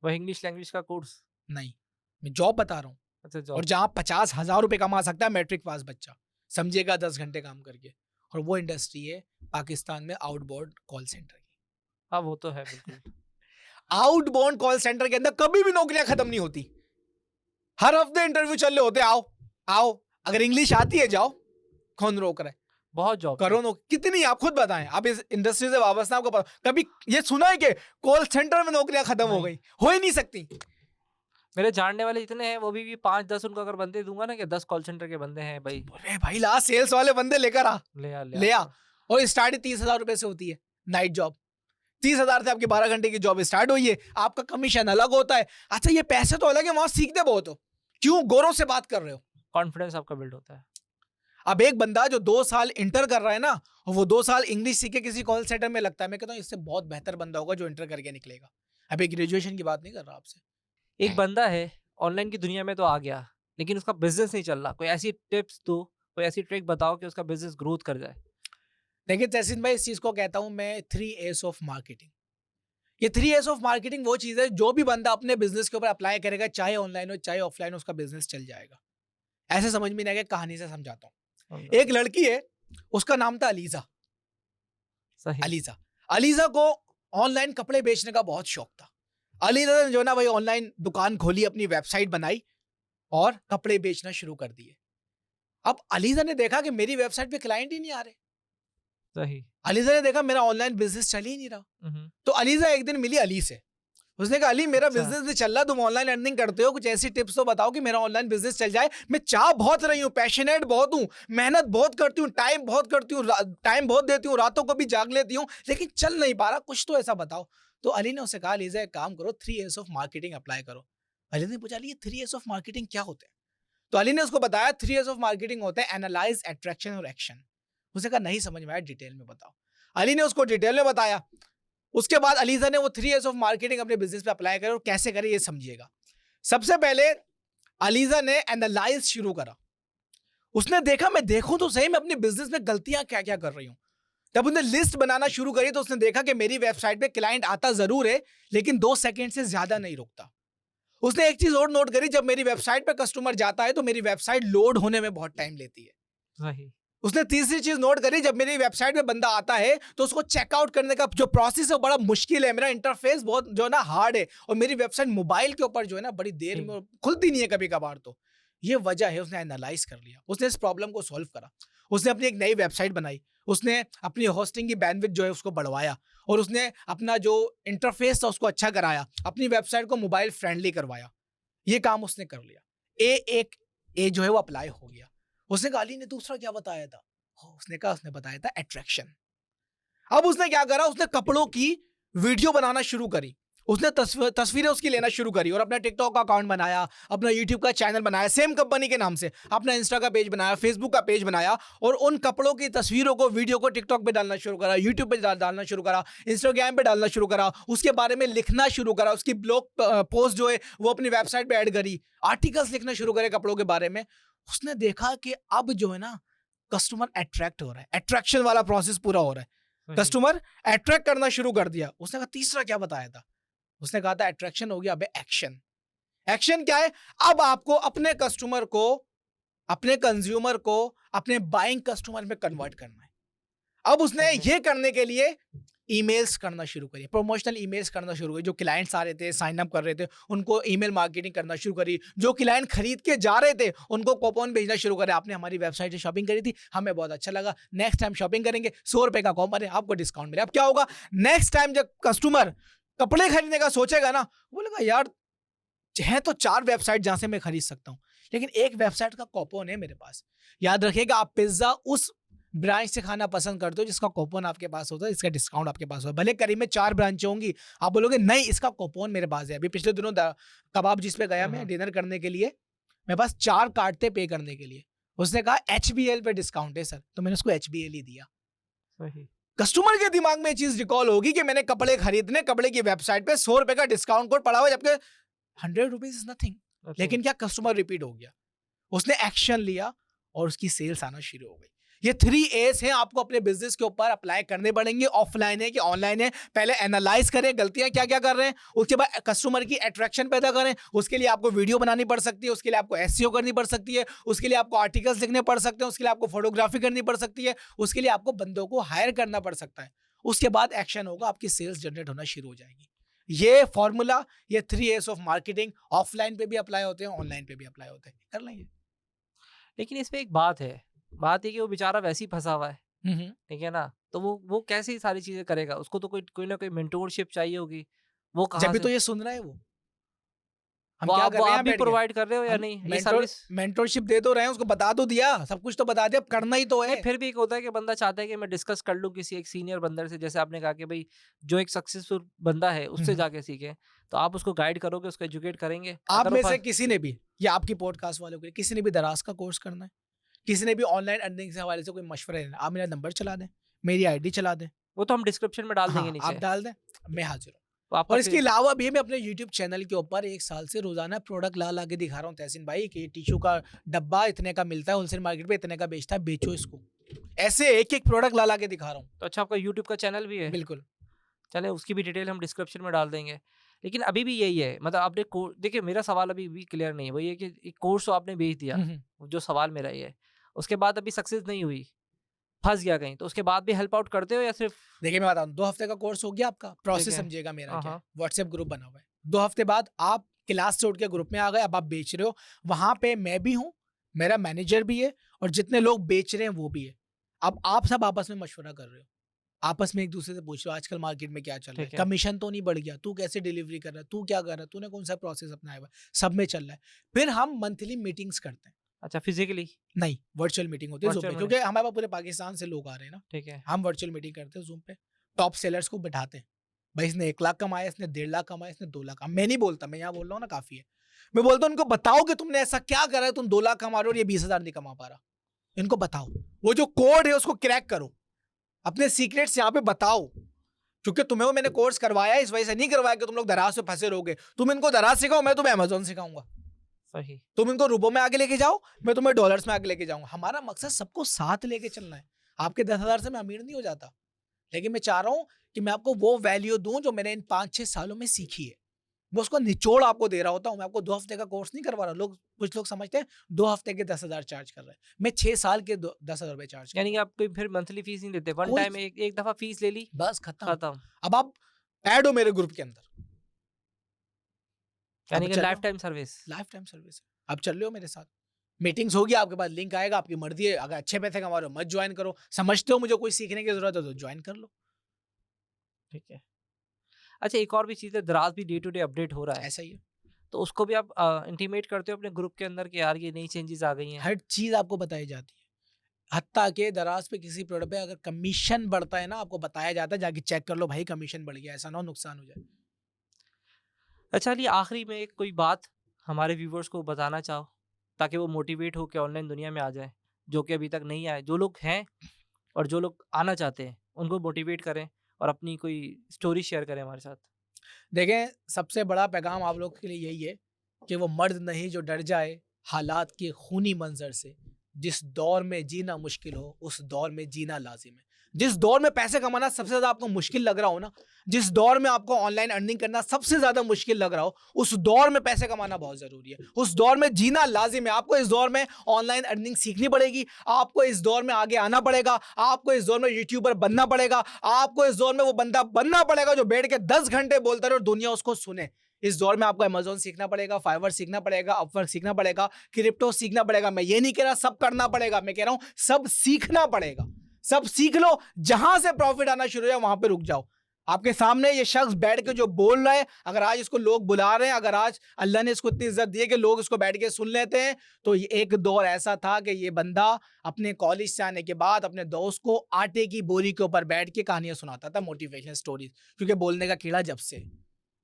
वह इंग्लिश लैंग्वेज का कोर्स नहीं, मैं जॉब बता रहा हूँ। अच्छा, और जहाँ 50,000 रुपए कमा सकता है मैट्रिक पास बच्चा, समझिएगा 10 घंटे काम करके। और वो इंडस्ट्री है पाकिस्तान में आउटबोर्ड कॉल सेंटर की। हाँ वो तो है बिल्कुल। आउटबाउंड कॉल सेंटर के अंदर कभी भी नौकरियां खत्म नहीं होती, हर हफ्ते इंटरव्यू चल रहे होते। आओ आओ, अगर इंग्लिश आती है जाओ, कौन रोक रहा है? बहुत जॉब करो नो कितनी, आप खुद बताएं, आप इस इंडस्ट्री से वाबस्ता, आपको कभी ये सुना है कि कॉल सेंटर में नौकरियां खत्म हो गई? हो ही नहीं सकती। मेरे जानने वाले इतने हैं, वो भी 5-10 उनको अगर बंदे दूंगा ना कि 10 कॉल सेंटर के बंदे हैं भाई, बोले भाई ला सेल्स वाले बंदे लेकर आ, ले आ। और स्टार्ट 30,000 रुपए से होती है नाइट जॉब। 30,000 से आपकी 12 घंटे की जॉब स्टार्ट हुई है, आपका कमीशन अलग होता है। अच्छा ये पैसे तो अलग है, वहां सीखते बहुत हो, क्यों गौरव से बात कर रहे हो? कॉन्फिडेंस आपका बिल्ड होता है। अब एक बंदा जो 2 साल इंटर कर रहा है ना, और वो 2 साल इंग्लिश सीखे किसी कॉल सेंटर में, लगता है मैं कहता हूँ इससे बहुत बेहतर बंदा होगा जो इंटर करके निकलेगा। अभी ग्रेजुएशन की बात नहीं कर रहा आपसे। एक बंदा है ऑनलाइन की दुनिया में तो आ गया, लेकिन उसका बिजनेस नहीं चल रहा, कोई ऐसी टिप्स दो, कोई ऐसी ट्रिक बताओ कि उसका बिजनेस ग्रोथ कर जाए। देखिए तहसीन भाई, इस चीज को कहता हूं मैं 3 A's ऑफ मार्केटिंग। ये 3 A's ऑफ मार्केटिंग वो चीज है जो भी बंदा अपने बिजनेस के ऊपर अप्लाई करेगा, चाहे ऑनलाइन हो चाहे ऑफलाइन हो, उसका बिजनेस चल जाएगा। ऐसे समझ में नहीं आएगा, कहानी से समझाता हूँ। एक लड़की है, उसका नाम था अलीजा। सही। अलीजा अलीजा को ऑनलाइन कपड़े बेचने का बहुत शौक था। अलीजा ने जो ना भाई ऑनलाइन दुकान खोली, अपनी वेबसाइट बनाई और कपड़े बेचना शुरू कर दिए। अब अलीजा ने देखा कि मेरी वेबसाइट पे क्लाइंट ही नहीं आ रहे। सही। अलीजा ने देखा मेरा ऑनलाइन बिजनेस चल ही नहीं रहा। तो अलीजा एक दिन मिली अली से। उसने कहा अली मेरा अच्छा। बिजनेस नहीं चल रहा, तुम ऑनलाइन अर्निंग करते हो, कुछ ऐसी टिप्स तो बताओ कि मेरा ऑनलाइन बिजनेस चल जाए। मैं चाह बहुत रही हूँ, पैशनेट बहुत हूँ, मेहनत बहुत करती हूँ, टाइम बहुत करती हूँ, टाइम बहुत देती हूँ, रातों को भी जाग लेती हूँ, लेकिन चल नहीं पा रहा, कुछ तो ऐसा बताओ। तो अली ने उसे कहा अलीजा एक काम करो, 3 A's ऑफ मार्केटिंग अप्लाई करो। अली ने पूछा अली ये 3 A's ऑफ मार्केटिंग क्या होते हैं? तो अली ने उसको बताया 3 A's ऑफ मार्केटिंग होते हैं एनालाइज, अट्रैक्शन और एक्शन। उसे कहा नहीं समझ में आया, डिटेल में बताओ। अली ने उसको डिटेल में बताया। उसके बाद अलीजा ने वो 3 A's ऑफ मार्केटिंग अपने बिजनेस पे अप्लाई करे, और कैसे करे ये समझिएगा। सबसे पहले अलीजा ने एनालाइज शुरू करा। उसने देखा मैं देखूं तो सही मैं अपने बिजनेस में गलतियां क्या क्या कर रही हूं। जब उसने लिस्ट बनाना शुरू करी तो उसने देखा कि मेरी वेबसाइट पे क्लाइंट आता जरूर है, लेकिन 2 सेकंड से ज्यादा नहीं रुकता। उसने एक चीज और नोट करी, जब मेरी वेबसाइट पे कस्टमर जाता है तो मेरी वेबसाइट लोड होने में बहुत टाइम लेती है। सही। उसने तीसरी चीज नोट करी, जब मेरी वेबसाइट पे बंदा आता है तो उसको चेकआउट करने का जो प्रोसेस है बड़ा मुश्किल है, मेरा इंटरफेस बहुत जो है ना हार्ड है, और मेरी वेबसाइट मोबाइल के ऊपर जो है ना बड़ी देर में खुलती नहीं है कभी कभार। तो ये वजह है। उसने एनालाइज कर लिया, उसने इस प्रॉब्लम को सॉल्व करा, उसने अपनी एक नई वेबसाइट बनाई, उसने अपनी होस्टिंग की बैंडविड्थ जो है उसको बढ़वाया, और उसने अपना जो इंटरफेस था उसको अच्छा कराया, अपनी वेबसाइट को मोबाइल फ्रेंडली करवाया। ये काम उसने कर लिया। ए जो है वो अप्लाई हो गया। उसने कहा अली ने दूसरा क्या बताया था? उसने कहा उसने बताया था अट्रैक्शन। अब उसने क्या करा, उसने कपड़ों की वीडियो बनाना शुरू करी, उसने तस्वीरें उसकी लेना शुरू करी, और अपना टिकटॉक का अकाउंट बनाया, अपना यूट्यूब का चैनल बनाया सेम कंपनी के नाम से, अपना इंस्टा का पेज बनाया, फेसबुक का पेज बनाया, और उन कपड़ों की तस्वीरों को वीडियो को टिकटॉक पे डालना शुरू करा, यूट्यूब पे डालना शुरू करा, इंस्टाग्राम पे डालना शुरू करा, उसके बारे में लिखना शुरू करा, उसकी ब्लॉग पोस्ट जो है वो अपनी वेबसाइट पे ऐड करी, आर्टिकल्स लिखना शुरू करे कपड़ों के बारे में। उसने देखा कि अब जो है ना कस्टमर अट्रैक्ट हो रहा है, अट्रैक्शन वाला प्रोसेस पूरा हो रहा है, कस्टमर अट्रैक्ट करना शुरू कर दिया। उसने कहा तीसरा क्या बताया था? उसने कहा था अट्रैक्शन हो गया, अब एक्शन। एक्शन क्या है? अब आपको अपने कस्टमर को, अपने कंज्यूमर को अपने बाइंग कस्टमर में कन्वर्ट करना है। अब उसने ये करने के लिए ईमेल्स करना शुरू करी, प्रमोशनल ईमेल्स करना शुरू करी। जो क्लाइंट्स आ रहे थे, साइन अप कर रहे थे, उनको ईमेल मार्केटिंग करना शुरू करी। जो क्लाइंट खरीद के जा रहे थे उनको कूपन भेजना शुरू करे, आपने हमारी वेबसाइट से शॉपिंग करी थी, हमें बहुत अच्छा लगा, नेक्स्ट टाइम शॉपिंग करेंगे, 100 रुपए का कूपन है, आपको डिस्काउंट मिले। अब क्या होगा, नेक्स्ट टाइम जब कस्टमर कपड़े खरीदने का सोचेगा ना, बोलेगा यार है तो 4 वेबसाइट जहां से मैं खरीद सकता हूं, लेकिन एक वेबसाइट का कूपन है मेरे पास। याद रखिएगा, आप पिज्जा उस ब्रांच से खाना पसंद करते हो जिसका कूपन आपके पास होता है, इसका डिस्काउंट आपके पास होता है। भले करीब में 4 ब्रांचें होंगी, आप बोलोगे नहीं इसका कूपन मेरे पास है। अभी पिछले दिनों कबाब जिस पे गया मैं डिनर करने के लिए, मेरे पास 4 कार्ड थे पे करने के लिए। उसने कहा HBL पे डिस्काउंट है सर, तो मैंने उसको HBL ही दिया। कस्टमर के दिमाग में ये चीज रिकॉल होगी कि मैंने कपड़े खरीदने, कपड़े की वेबसाइट पे 100 रुपए का डिस्काउंट कोड पड़ा हुआ, जबकि 100 रुपीज इज नथिंग। लेकिन क्या कस्टमर रिपीट हो गया, उसने एक्शन लिया और उसकी सेल्स आना शुरू हो गई। ये 3 A's हैं, आपको अपने बिजनेस के ऊपर अप्लाई करने पड़ेंगे, ऑफलाइन है कि ऑनलाइन है। पहले एनालाइज करें गलतियां क्या क्या कर रहे हैं, उसके बाद कस्टमर की अट्रैक्शन पैदा करें। उसके लिए आपको वीडियो बनानी पड़ सकती है, उसके लिए आपको SEO करनी पड़ सकती है, उसके लिए आपको आर्टिकल्स लिखने पड़ सकते हैं, उसके लिए आपको फोटोग्राफी करनी पड़ सकती है, उसके लिए आपको बंदों को हायर करना पड़ सकता है। उसके बाद एक्शन होगा, आपकी सेल्स जनरेट होना शुरू हो जाएगी। ये फॉर्मूला, ये 3 A's ऑफ मार्केटिंग ऑफलाइन पे भी अप्लाई होते हैं, ऑनलाइन पे भी अप्लाई होते हैं, कर लेंगे। लेकिन इसमें एक बात है, बात ये कि वो बेचारा वैसे ही फँसा हुआ है, ठीक है ना? तो वो कैसे ये सारी चीज़ें करेगा? उसको तो कोई ना कोई मेंटोरशिप चाहिए होगी, वो जब कहाँ भी से? तो ये सुन रहा है वो, हम वो क्या आप कर वो रहे हैं आप यहाँ भी बैठ के? प्रोवाइड कर रहे हो या हम नहीं? ये सर्विस मेंटोरशिप दे तो रहे हैं, उसको बता तो दिया, सब कुछ तो बता दिया, अब करना ही तो नहीं, है। फिर भी एक होता है कि बंदा चाहता है कि मैं डिस्कस कर लूँ किसी एक सीनियर बंदर से, जैसे आपने कहा कि भई जो एक सक्सेसफुल बंदा है, उससे हम्म। जाके सीखें। तो आप उसको गाइड करोगे, उसको एजुकेट करेंगे? आप अगर वो में से फ किसी ने भी, या आपकी पॉडकास्ट वालों के लिए किसी ने भी दराज का कोर्स करना है, किसी ने भी ऑनलाइन अर्निंग से हवाले से कोई मशवरा लेना, आप मेरा नंबर चला दें, मेरी आईडी चला दें, वो तो हम डिस्क्रिप्शन में डाल देंगे हाँ, आप नीचे। डाल दें, मैं हाजिर हूँ। तो आपका और इसके फिर अलावा भी मैं अपने यूट्यूब चैनल के ऊपर 1 साल से रोजाना प्रोडक्ट ला ला के दिखा रहा हूँ तहसीन भाई कि टिश्यू का डब्बा इतने का मिलता है, होलसेल मार्केट पे इतने का बेचता है, बेचो इसको। ऐसे एक एक प्रोडक्ट ला ला के दिखा रहा हूँ। तो अच्छा, आपका यूट्यूब का चैनल भी है? बिल्कुल। चलें, उसकी भी डिटेल हम डिस्क्रिप्शन में डाल देंगे। लेकिन अभी भी यही है, मतलब आपने को देखिए, मेरा सवाल अभी भी क्लियर नहीं है। वो ये कि एक कोर्स तो आपने बेच दिया, जो सवाल मेरा ये है। उसके बाद अभी सक्सेस नहीं हुई, फँस गया कहीं, तो उसके बाद भी हेल्प आउट करते हो या सिर्फ देखिए मैं बताऊँ, 2 हफ्ते का कोर्स हो गया आपका, ठीक प्रोसेस है? समझिएगा मेरा हाँ, क्या है। हाँ। व्हाट्सएप ग्रुप बना हुआ है, 2 हफ्ते बाद आप क्लास से उठ के ग्रुप में आ गए, अब आप बेच रहे हो, वहां पे मैं भी हूँ, मेरा मैनेजर भी है, और जितने लोग बेच रहे हैं वो भी है। अब आप सब आपस में मशवरा कर रहे हो, आपस में एक दूसरे से पूछ रहे हो आजकल मार्केट में क्या चल रहा है, ठीक है। कमीशन तो नहीं बढ़ गया, तू कैसे डिलीवरी कर रहा है, तू क्या कर रहा है, तूने कौन सा प्रोसेस अपनाया हुआ है, सब में चल रहा है। फिर हम मंथली मीटिंग्स करते हैं, अच्छा, फिज़िकली? नहीं वर्चुअल मीटिंग होती है Zoom वर्चुअल पे, में? क्योंकि हमारे पास पूरे पाकिस्तान से लोग आ रहे हैं ना, ठीक है। हम वर्चुअल मीटिंग करते हैं Zoom पे। टॉप सेलर्स को बिठाते हैं, भाई इसने 1 लाख कमाया, इसने 1.5 लाख कमाया, इसने 2 लाख। अब मैं नहीं बोलता, मैं यहाँ बोल रहा हूँ ना, काफी है। मैं बोलता हूँ उनको बताओ कि तुमने ऐसा क्या करा है, तुम 2 लाख कमा रहे हो और ये 20,000 नहीं कमा पा रहा। इनको बताओ, वो जो कोड है उसको क्रैक करो, अपने सीक्रेट्स यहाँ पे बताओ, क्योंकि तुम्हें वो मैंने कोर्स करवाया है, इस वजह से नहीं करवाया कि तुम लोग दराज में फंसे रहोगे। तुम इनको दराज सिखाओ, मैं तुम्हें अमेजोन सिखाऊंगा। सही। तुम इनको रुपयों में आगे लेके जाओ, मैं तुम्हें डॉलर्स में आगे लेके जाऊंगा। हमारा मकसद सबको साथ लेके चलना है। आपके 10,000 से मैं अमीर नहीं हो जाता, लेकिन मैं चाह रहा हूं कि मैं आपको वो वैल्यू दूं जो मैंने इन 5-6 सालों में सीखी है। मैं उसको निचोड़ आपको दे रहा होता हूं। मैं आपको 2 हफ्ते का कोर्स नहीं करवा रहा। कुछ लोग समझते हैं 2 हफ्ते के 10,000 चार्ज कर रहे हैं, मैं 6 साल के 10,000 रुपए चार्ज कर यानी रहा कि हूं। आप कोई फिर मंथली फीस नहीं लेते, वन कोई टाइम एक दफ़ा फीस ले ली, बस खत्म। खत्म। अब आप ऐड हो मेरे ग्रुप के अंदर, यानी अब कि चल life time service. Life time service, आप चल रहे हो मेरे साथ, मीटिंग्स होगी, आपके पास लिंक आएगा, आपकी मर्जी है। अगर अच्छे पैसे कमा रहे हो मत ज्वाइन करो, समझते हो मुझे कोई सीखने की जरूरत है तो ज्वाइन कर लो। ठीक है। अच्छा, एक और भी चीज़ है, दराज़ भी डे टू डे अपडेट हो रहा है, ऐसा ही है, तो उसको भी आप इंटीमेट करते हो अपने ग्रुप के अंदर कि यार ये नई चेंजेस आ गई हैं? हर चीज आपको बताई जाती है। हत्ता के दराज पे किसी प्रोडक्ट पे अगर कमीशन बढ़ता है ना, आपको बताया जाता है, जाके चेक कर लो भाई कमीशन बढ़ गया, ऐसा ना हो नुकसान हो जाए। अच्छा, चलिए आखिरी में एक कोई बात हमारे व्यूवर्स को बताना चाहो, ताकि वो मोटिवेट होके ऑनलाइन दुनिया में आ जाएँ, जो कि अभी तक नहीं आए। जो लोग हैं और जो लोग आना चाहते हैं, उनको मोटिवेट करें और अपनी कोई स्टोरी शेयर करें हमारे साथ। देखें, सबसे बड़ा पैगाम आप लोग के लिए यही है कि वो मर्द नहीं जो डर जाए हालात के खूनी मंजर से। जिस दौर में जीना मुश्किल हो, उस दौर में जीना लाजिम है। जिस दौर में पैसे कमाना सबसे ज्यादा आपको मुश्किल लग रहा हो ना, जिस दौर में आपको ऑनलाइन अर्निंग करना सबसे ज्यादा मुश्किल लग रहा हो, उस दौर में पैसे कमाना बहुत जरूरी है। उस दौर में जीना लाजिम है। आपको इस दौर में ऑनलाइन अर्निंग सीखनी पड़ेगी, आपको इस दौर में आगे आना पड़ेगा, आपको इस दौर में यूट्यूबर बनना पड़ेगा, आपको इस दौर में वो बंदा बनना पड़ेगा जो बैठ के 10 घंटे बोलता रहे और दुनिया उसको सुने। इस दौर में आपको अमेज़न सीखना पड़ेगा, फाइवर सीखना पड़ेगा, अपवर्क सीखना पड़ेगा, क्रिप्टो सीखना पड़ेगा। मैं ये नहीं कह रहा सब करना पड़ेगा, मैं कह रहा हूं सब सीखना पड़ेगा। सब सीख लो, जहां से प्रॉफिट आना शुरू हो वहां पे रुक जाओ। आपके सामने ये शख्स बैठ के जो बोल रहा है, अगर आज इसको लोग बुला रहे हैं, अगर आज अल्लाह ने इसको इतनी इज्जत दी है कि लोग इसको बैठ के सुन लेते हैं, तो ये एक दौर ऐसा था कि ये बंदा अपने कॉलेज से आने के बाद अपने दोस्त को आटे की बोरी के ऊपर बैठ के कहानियां सुनाता था, मोटिवेशनल स्टोरीज, क्योंकि बोलने का कीड़ा जब से।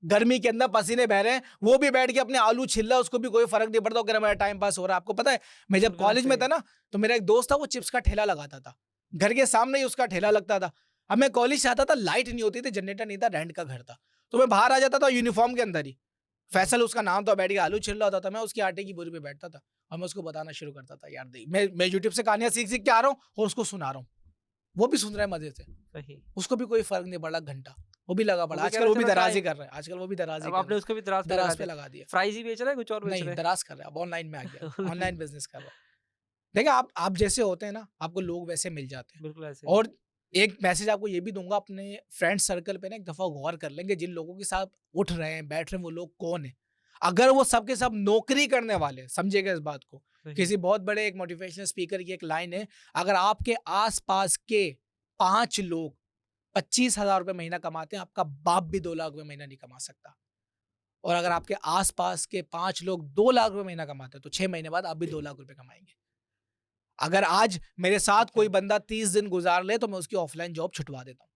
गर्मी के अंदर पसीने बह रहे हैं, वो भी बैठ के अपने आलू छिल रहा है, उसको भी कोई फर्क नहीं पड़ता, अगर मेरा टाइम पास हो रहा है। आपको पता है, मैं जब बिल्कुल कॉलेज ऐसे में ही। था ना, तो मेरा एक दोस्त था, वो चिप्स का ठेला लगाता था, घर के सामने ही उसका ठेला लगता था। अब मैं कॉलेज से आता था, लाइट नहीं होती थी, जनरेटर नहीं था, रेंट का घर था, तो मैं बाहर आ जाता था यूनिफॉर्म के अंदर ही, फैसल उसका नाम था, बैठ के आलू छिल रहा होता था, मैं उसकी आटे की बोरी पे बैठता था और मैं उसको बताना शुरू करता था, यार देख मैं यूट्यूब से कहानियां सीख सीख के आ रहा हूँ और उसको सुना रहा हूँ, वो भी सुन रहा है मजे से, सही। उसको भी कोई फर्क नहीं पड़ा, घंटा वो भी लगा वो पड़ा। भी कह आजकल रहा वो है भी चलो दराज ही टाइम, कर रहा है, आजकल वो भी दराज ही अब कर आपने रहा उसको भी दराज है, पे लगा दराज पे दिया। लगा दिया। फ्राइज़ ही बेच रहा है, कुछ और बेच नहीं रहा है? दराज कर रहा है, अब ऑनलाइन में आ गया, ऑनलाइन बिजनेस कर रहा है। देखिए आप जैसे होते हैं ना, आपको लोग वैसे मिल जाते हैं। बिल्कुल ऐसे ही। और एक मैसेज आपको ये भी दूंगा, अपने फ्रेंड सर्कल पे ना एक दफा गौर कर लेंगे, जिन लोगों के साथ उठ रहे हैं बैठ रहे हैं वो लोग कौन है। अगर वो सबके सब नौकरी करने वाले हैं, समझिएगा इस बात को। सही। किसी बहुत बड़े एक मोटिवेशनल स्पीकर की एक लाइन है, अगर आपके आसपास के 5 लोग 25,000 रुपए महीना कमाते हैं, आपका बाप भी 2 लाख रुपए महीना नहीं कमा सकता। और अगर आपके आसपास के 5 लोग 2 लाख रुपए महीना कमाते हैं, तो 6 महीने बाद आप भी 2 लाख रुपए कमाएंगे। अगर आज मेरे साथ कोई बंदा 30 दिन गुजार ले तो मैं उसकी ऑफलाइन जॉब छुटवा देता हूँ,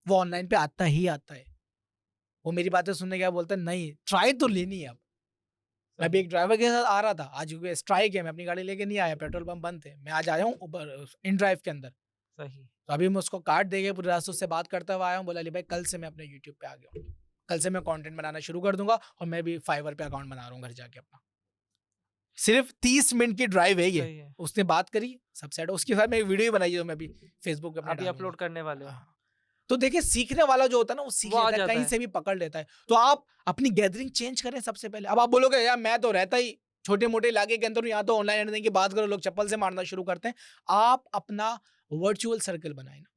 वो ऑनलाइन पे आता ही आता है। वो मेरी बातें सुनने क्या बोलता है, नहीं ट्राई तो लेनी है। अब मैं भी एक ड्राइवर के साथ आ रहा था, आज क्योंकि स्ट्राइक है, मैं अपनी गाड़ी लेके नहीं आया, पेट्रोल पंप बंद थे, मैं आज आया हूँ ऊपर इन ड्राइव के अंदर। सही। तो अभी मैं उसको कार्ड दे के पूरे रास्ते से बात करता हुआ आया हूँ, बोला अली भाई कल से मैं अपने यूट्यूब पे आ गया हूँ, कल से मैं कंटेंट बनाना शुरू कर दूंगा, और मैं भी फाइवर पे अकाउंट बना रहा हूँ घर जाके अपना। सिर्फ 30 मिनट की ड्राइव है ये। सही है। उसने बात करी, सब सेट, उसके साथ मैं एक वीडियो बनाई है, मैं भी फेसबुक पे अपने अभी डालूंगा। अपलोड करने वाले हो। हाँ। तो देखिए सीखने वाला जो होता है ना, वो सीख वो आ लेता है, जाता कहीं है। से भी पकड़ लेता है। तो आप अपनी गैदरिंग चेंज करें सबसे पहले। अब आप बोलोगे यार मैं तो रहता ही छोटे मोटे इलाके के अंदर हूं, यहाँ तो ऑनलाइन अर्निंग की बात करो लोग चप्पल से मारना शुरू करते हैं। आप अपना वर्चुअल सर्कल बनाए ना,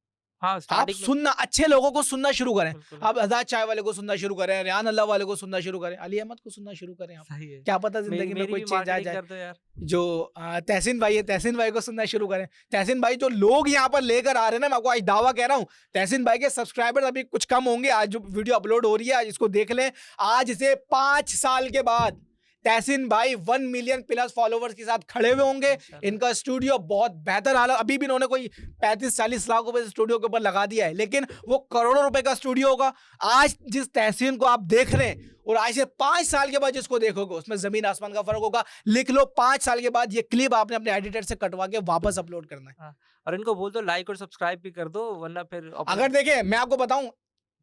हाँ, आप स्टार्टिंग में सुनना, अच्छे लोगों को सुनना शुरू करें। बिल्कुल। आप आजाद चाय वाले को सुनना शुरू करें, रियान अल्लाह वाले को सुनना शुरू करें, अली अहमद को सुनना शुरू करें। आप सही है। क्या पता मेरी जिंदगी में मेरी कोई भी चेंज आ मार्केटिंग जाए। कर दो यार। जो तहसीन भाई है, तहसीन भाई को सुनना शुरू करें। तहसीन भाई जो लोग यहाँ पर लेकर आ रहे हैं ना, मैं आपको आज दावा कह रहा हूँ, तहसीन भाई के सब्सक्राइबर्स अभी कुछ कम होंगे। आज जो वीडियो अपलोड हो रही है, आज इसको देख लें। आज से 5 साल के बाद तहसीन भाई 1 मिलियन प्लस फॉलोवर्स के साथ खड़े हुए होंगे। इनका स्टूडियो बहुत बेहतर हालत, अभी भी इन्होंने कोई 35-40 लाख रुपए स्टूडियो के ऊपर लगा दिया है, लेकिन वो करोड़ों रुपए का स्टूडियो होगा। आज जिस तहसीन को आप देख रहे हैं और आज से 5 साल के बाद जिसको देखोगे, उसमें जमीन आसमान का फर्क होगा। लिख लो, 5 साल के बाद ये क्लिप आपने अपने एडिटर से कटवा के वापस अपलोड करना है। हाँ, और इनको बोल दो लाइक और सब्सक्राइब भी कर दो, वरना फिर अगर देखें, मैं आपको बताऊं,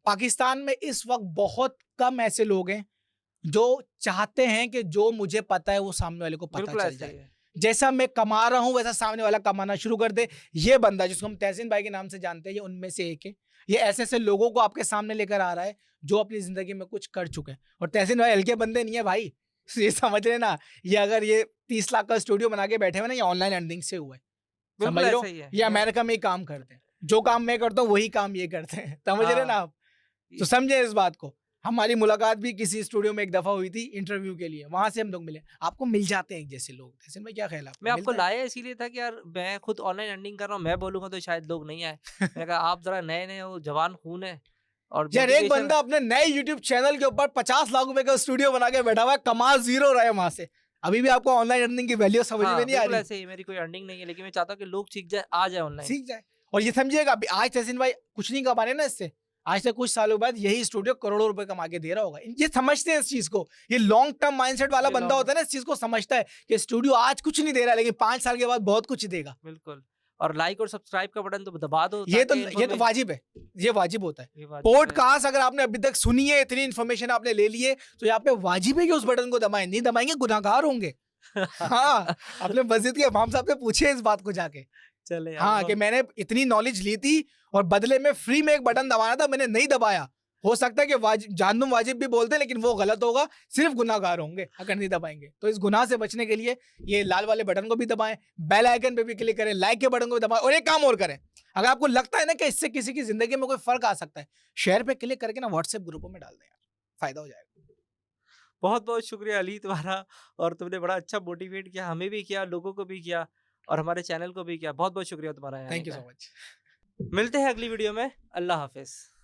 पाकिस्तान में इस वक्त बहुत कम ऐसे लोग हैं जो चाहते हैं कि जो मुझे पता है वो सामने वाले को पता बिल्कुल चल ऐसा ही जाए। है। जैसा मैं कमा रहा हूं वैसा सामने वाला कमाना शुरू कर दे। ये बंदा जिसको हम तहसीन भाई के नाम से जानते हैं, ये उनमें से एक है। ये ऐसे ऐसे लोगों को आपके सामने लेकर आ रहा है जो अपनी जिंदगी में कुछ कर चुके हैं। और तहसीन भाई हल्के बंदे नहीं है भाई, ये समझ रहे ना। ये अगर ये 30 लाख का स्टूडियो बना के बैठे हुए ना, ये ऑनलाइन अर्निंग से हुआ है, बिल्कुल समझ लो। ऐसा ही है। ये अमेरिका में ही काम करते हैं, जो काम मैं करता हूँ वही काम ये करते हैं, समझ रहे ना हाँ। आप। तो समझे इस बात को। हमारी मुलाकात भी किसी स्टूडियो में एक दफा हुई थी इंटरव्यू के लिए, वहां से हम लोग मिले। आपको मिल जाते हैं एक जैसे लोग। तहसीन भाई क्या ख्याल है आपका, मैं आपको मिलता है? लाया इसीलिए था कि यार मैं खुद ऑनलाइन अर्निंग कर रहा हूँ, मैं बोलूंगा तो शायद लोग नहीं आए। मैंने कहा आप जरा नए नए हो, जवान खून है और यार एक मोटिवेशन। बंदा अपने नए यूट्यूब चैनल के ऊपर 50 लाख रुपए का स्टूडियो बना के बैठा हुआ है, कमा जीरो रहा है वहां से। अभी भी आपको ऑनलाइन अर्निंग की वैल्यू समझ हाँ, में नहीं आ बिल्कुल रही। ऐसे ही, मेरी कोई अर्निंग नहीं है, लेकिन मैं चाहता हूँ कि लोग सीख जाए, आ जाए ऑनलाइन। सीख जाए। और ये समझिएगा, अभी आज तहसीन भाई कुछ नहीं कमा रहे ना इससे, आज से कुछ सालों बाद यही स्टूडियो करोड़ों रुपए कमा के दे रहा होगा। ये समझते हैं इस चीज को। ये लॉन्ग टर्म माइंडसेट वाला ये बंदा long- होता है ना, इस चीज को समझता है कि स्टूडियो आज कुछ नहीं दे रहा है, लेकिन 5 साल के बाद बहुत कुछ देगा। बिल्कुल। और लाइक और सब्सक्राइब का बटन तो दबा दो, ये ताकि तो वाजिब है, ये वाजिब होता है। ये वाजिब है। पॉडकास्ट अगर आपने अभी तक सुनी है, इतनी इन्फॉर्मेशन आपने ले ली है, तो यहाँ पे वाजिब है कि उस बटन को दबाएं। नहीं दबाएंगे गुनाहगार होंगे। हाँ, अपने मस्जिद के इमाम साहब से पूछे इस बात को जाके। चले यार, हाँ, कि मैंने इतनी नॉलेज ली थी और बदले में फ्री में एक बटन दबाना था, मैंने नहीं दबाया। हो सकता है कि जानदुम वाजिब भी बोलते हैं, लेकिन वो गलत होगा, सिर्फ गुनाहगार होंगे अगर नहीं दबाएंगे। तो इस गुनाह से बचने के लिए ये लाल वाले बटन को भी दबाएं, बेल आइकन पे भी क्लिक करें, लाइक के बटन को भी दबाएं, और एक काम और करें, अगर आपको लगता है ना कि इससे किसी की जिंदगी में कोई फर्क आ सकता है, शेयर पे क्लिक करके ना व्हाट्सएप ग्रुपों में डाल दें यार, फायदा हो जाएगा। बहुत बहुत शुक्रिया अली तुम्हारा, और तुमने बड़ा अच्छा मोटिवेट किया, हमें भी किया, लोगों को भी किया, और हमारे चैनल को भी किया। बहुत बहुत शुक्रिया तुम्हारा यहाँ थैंक आने यू का। So much. मिलते हैं अगली वीडियो में। अल्लाह हाफिज।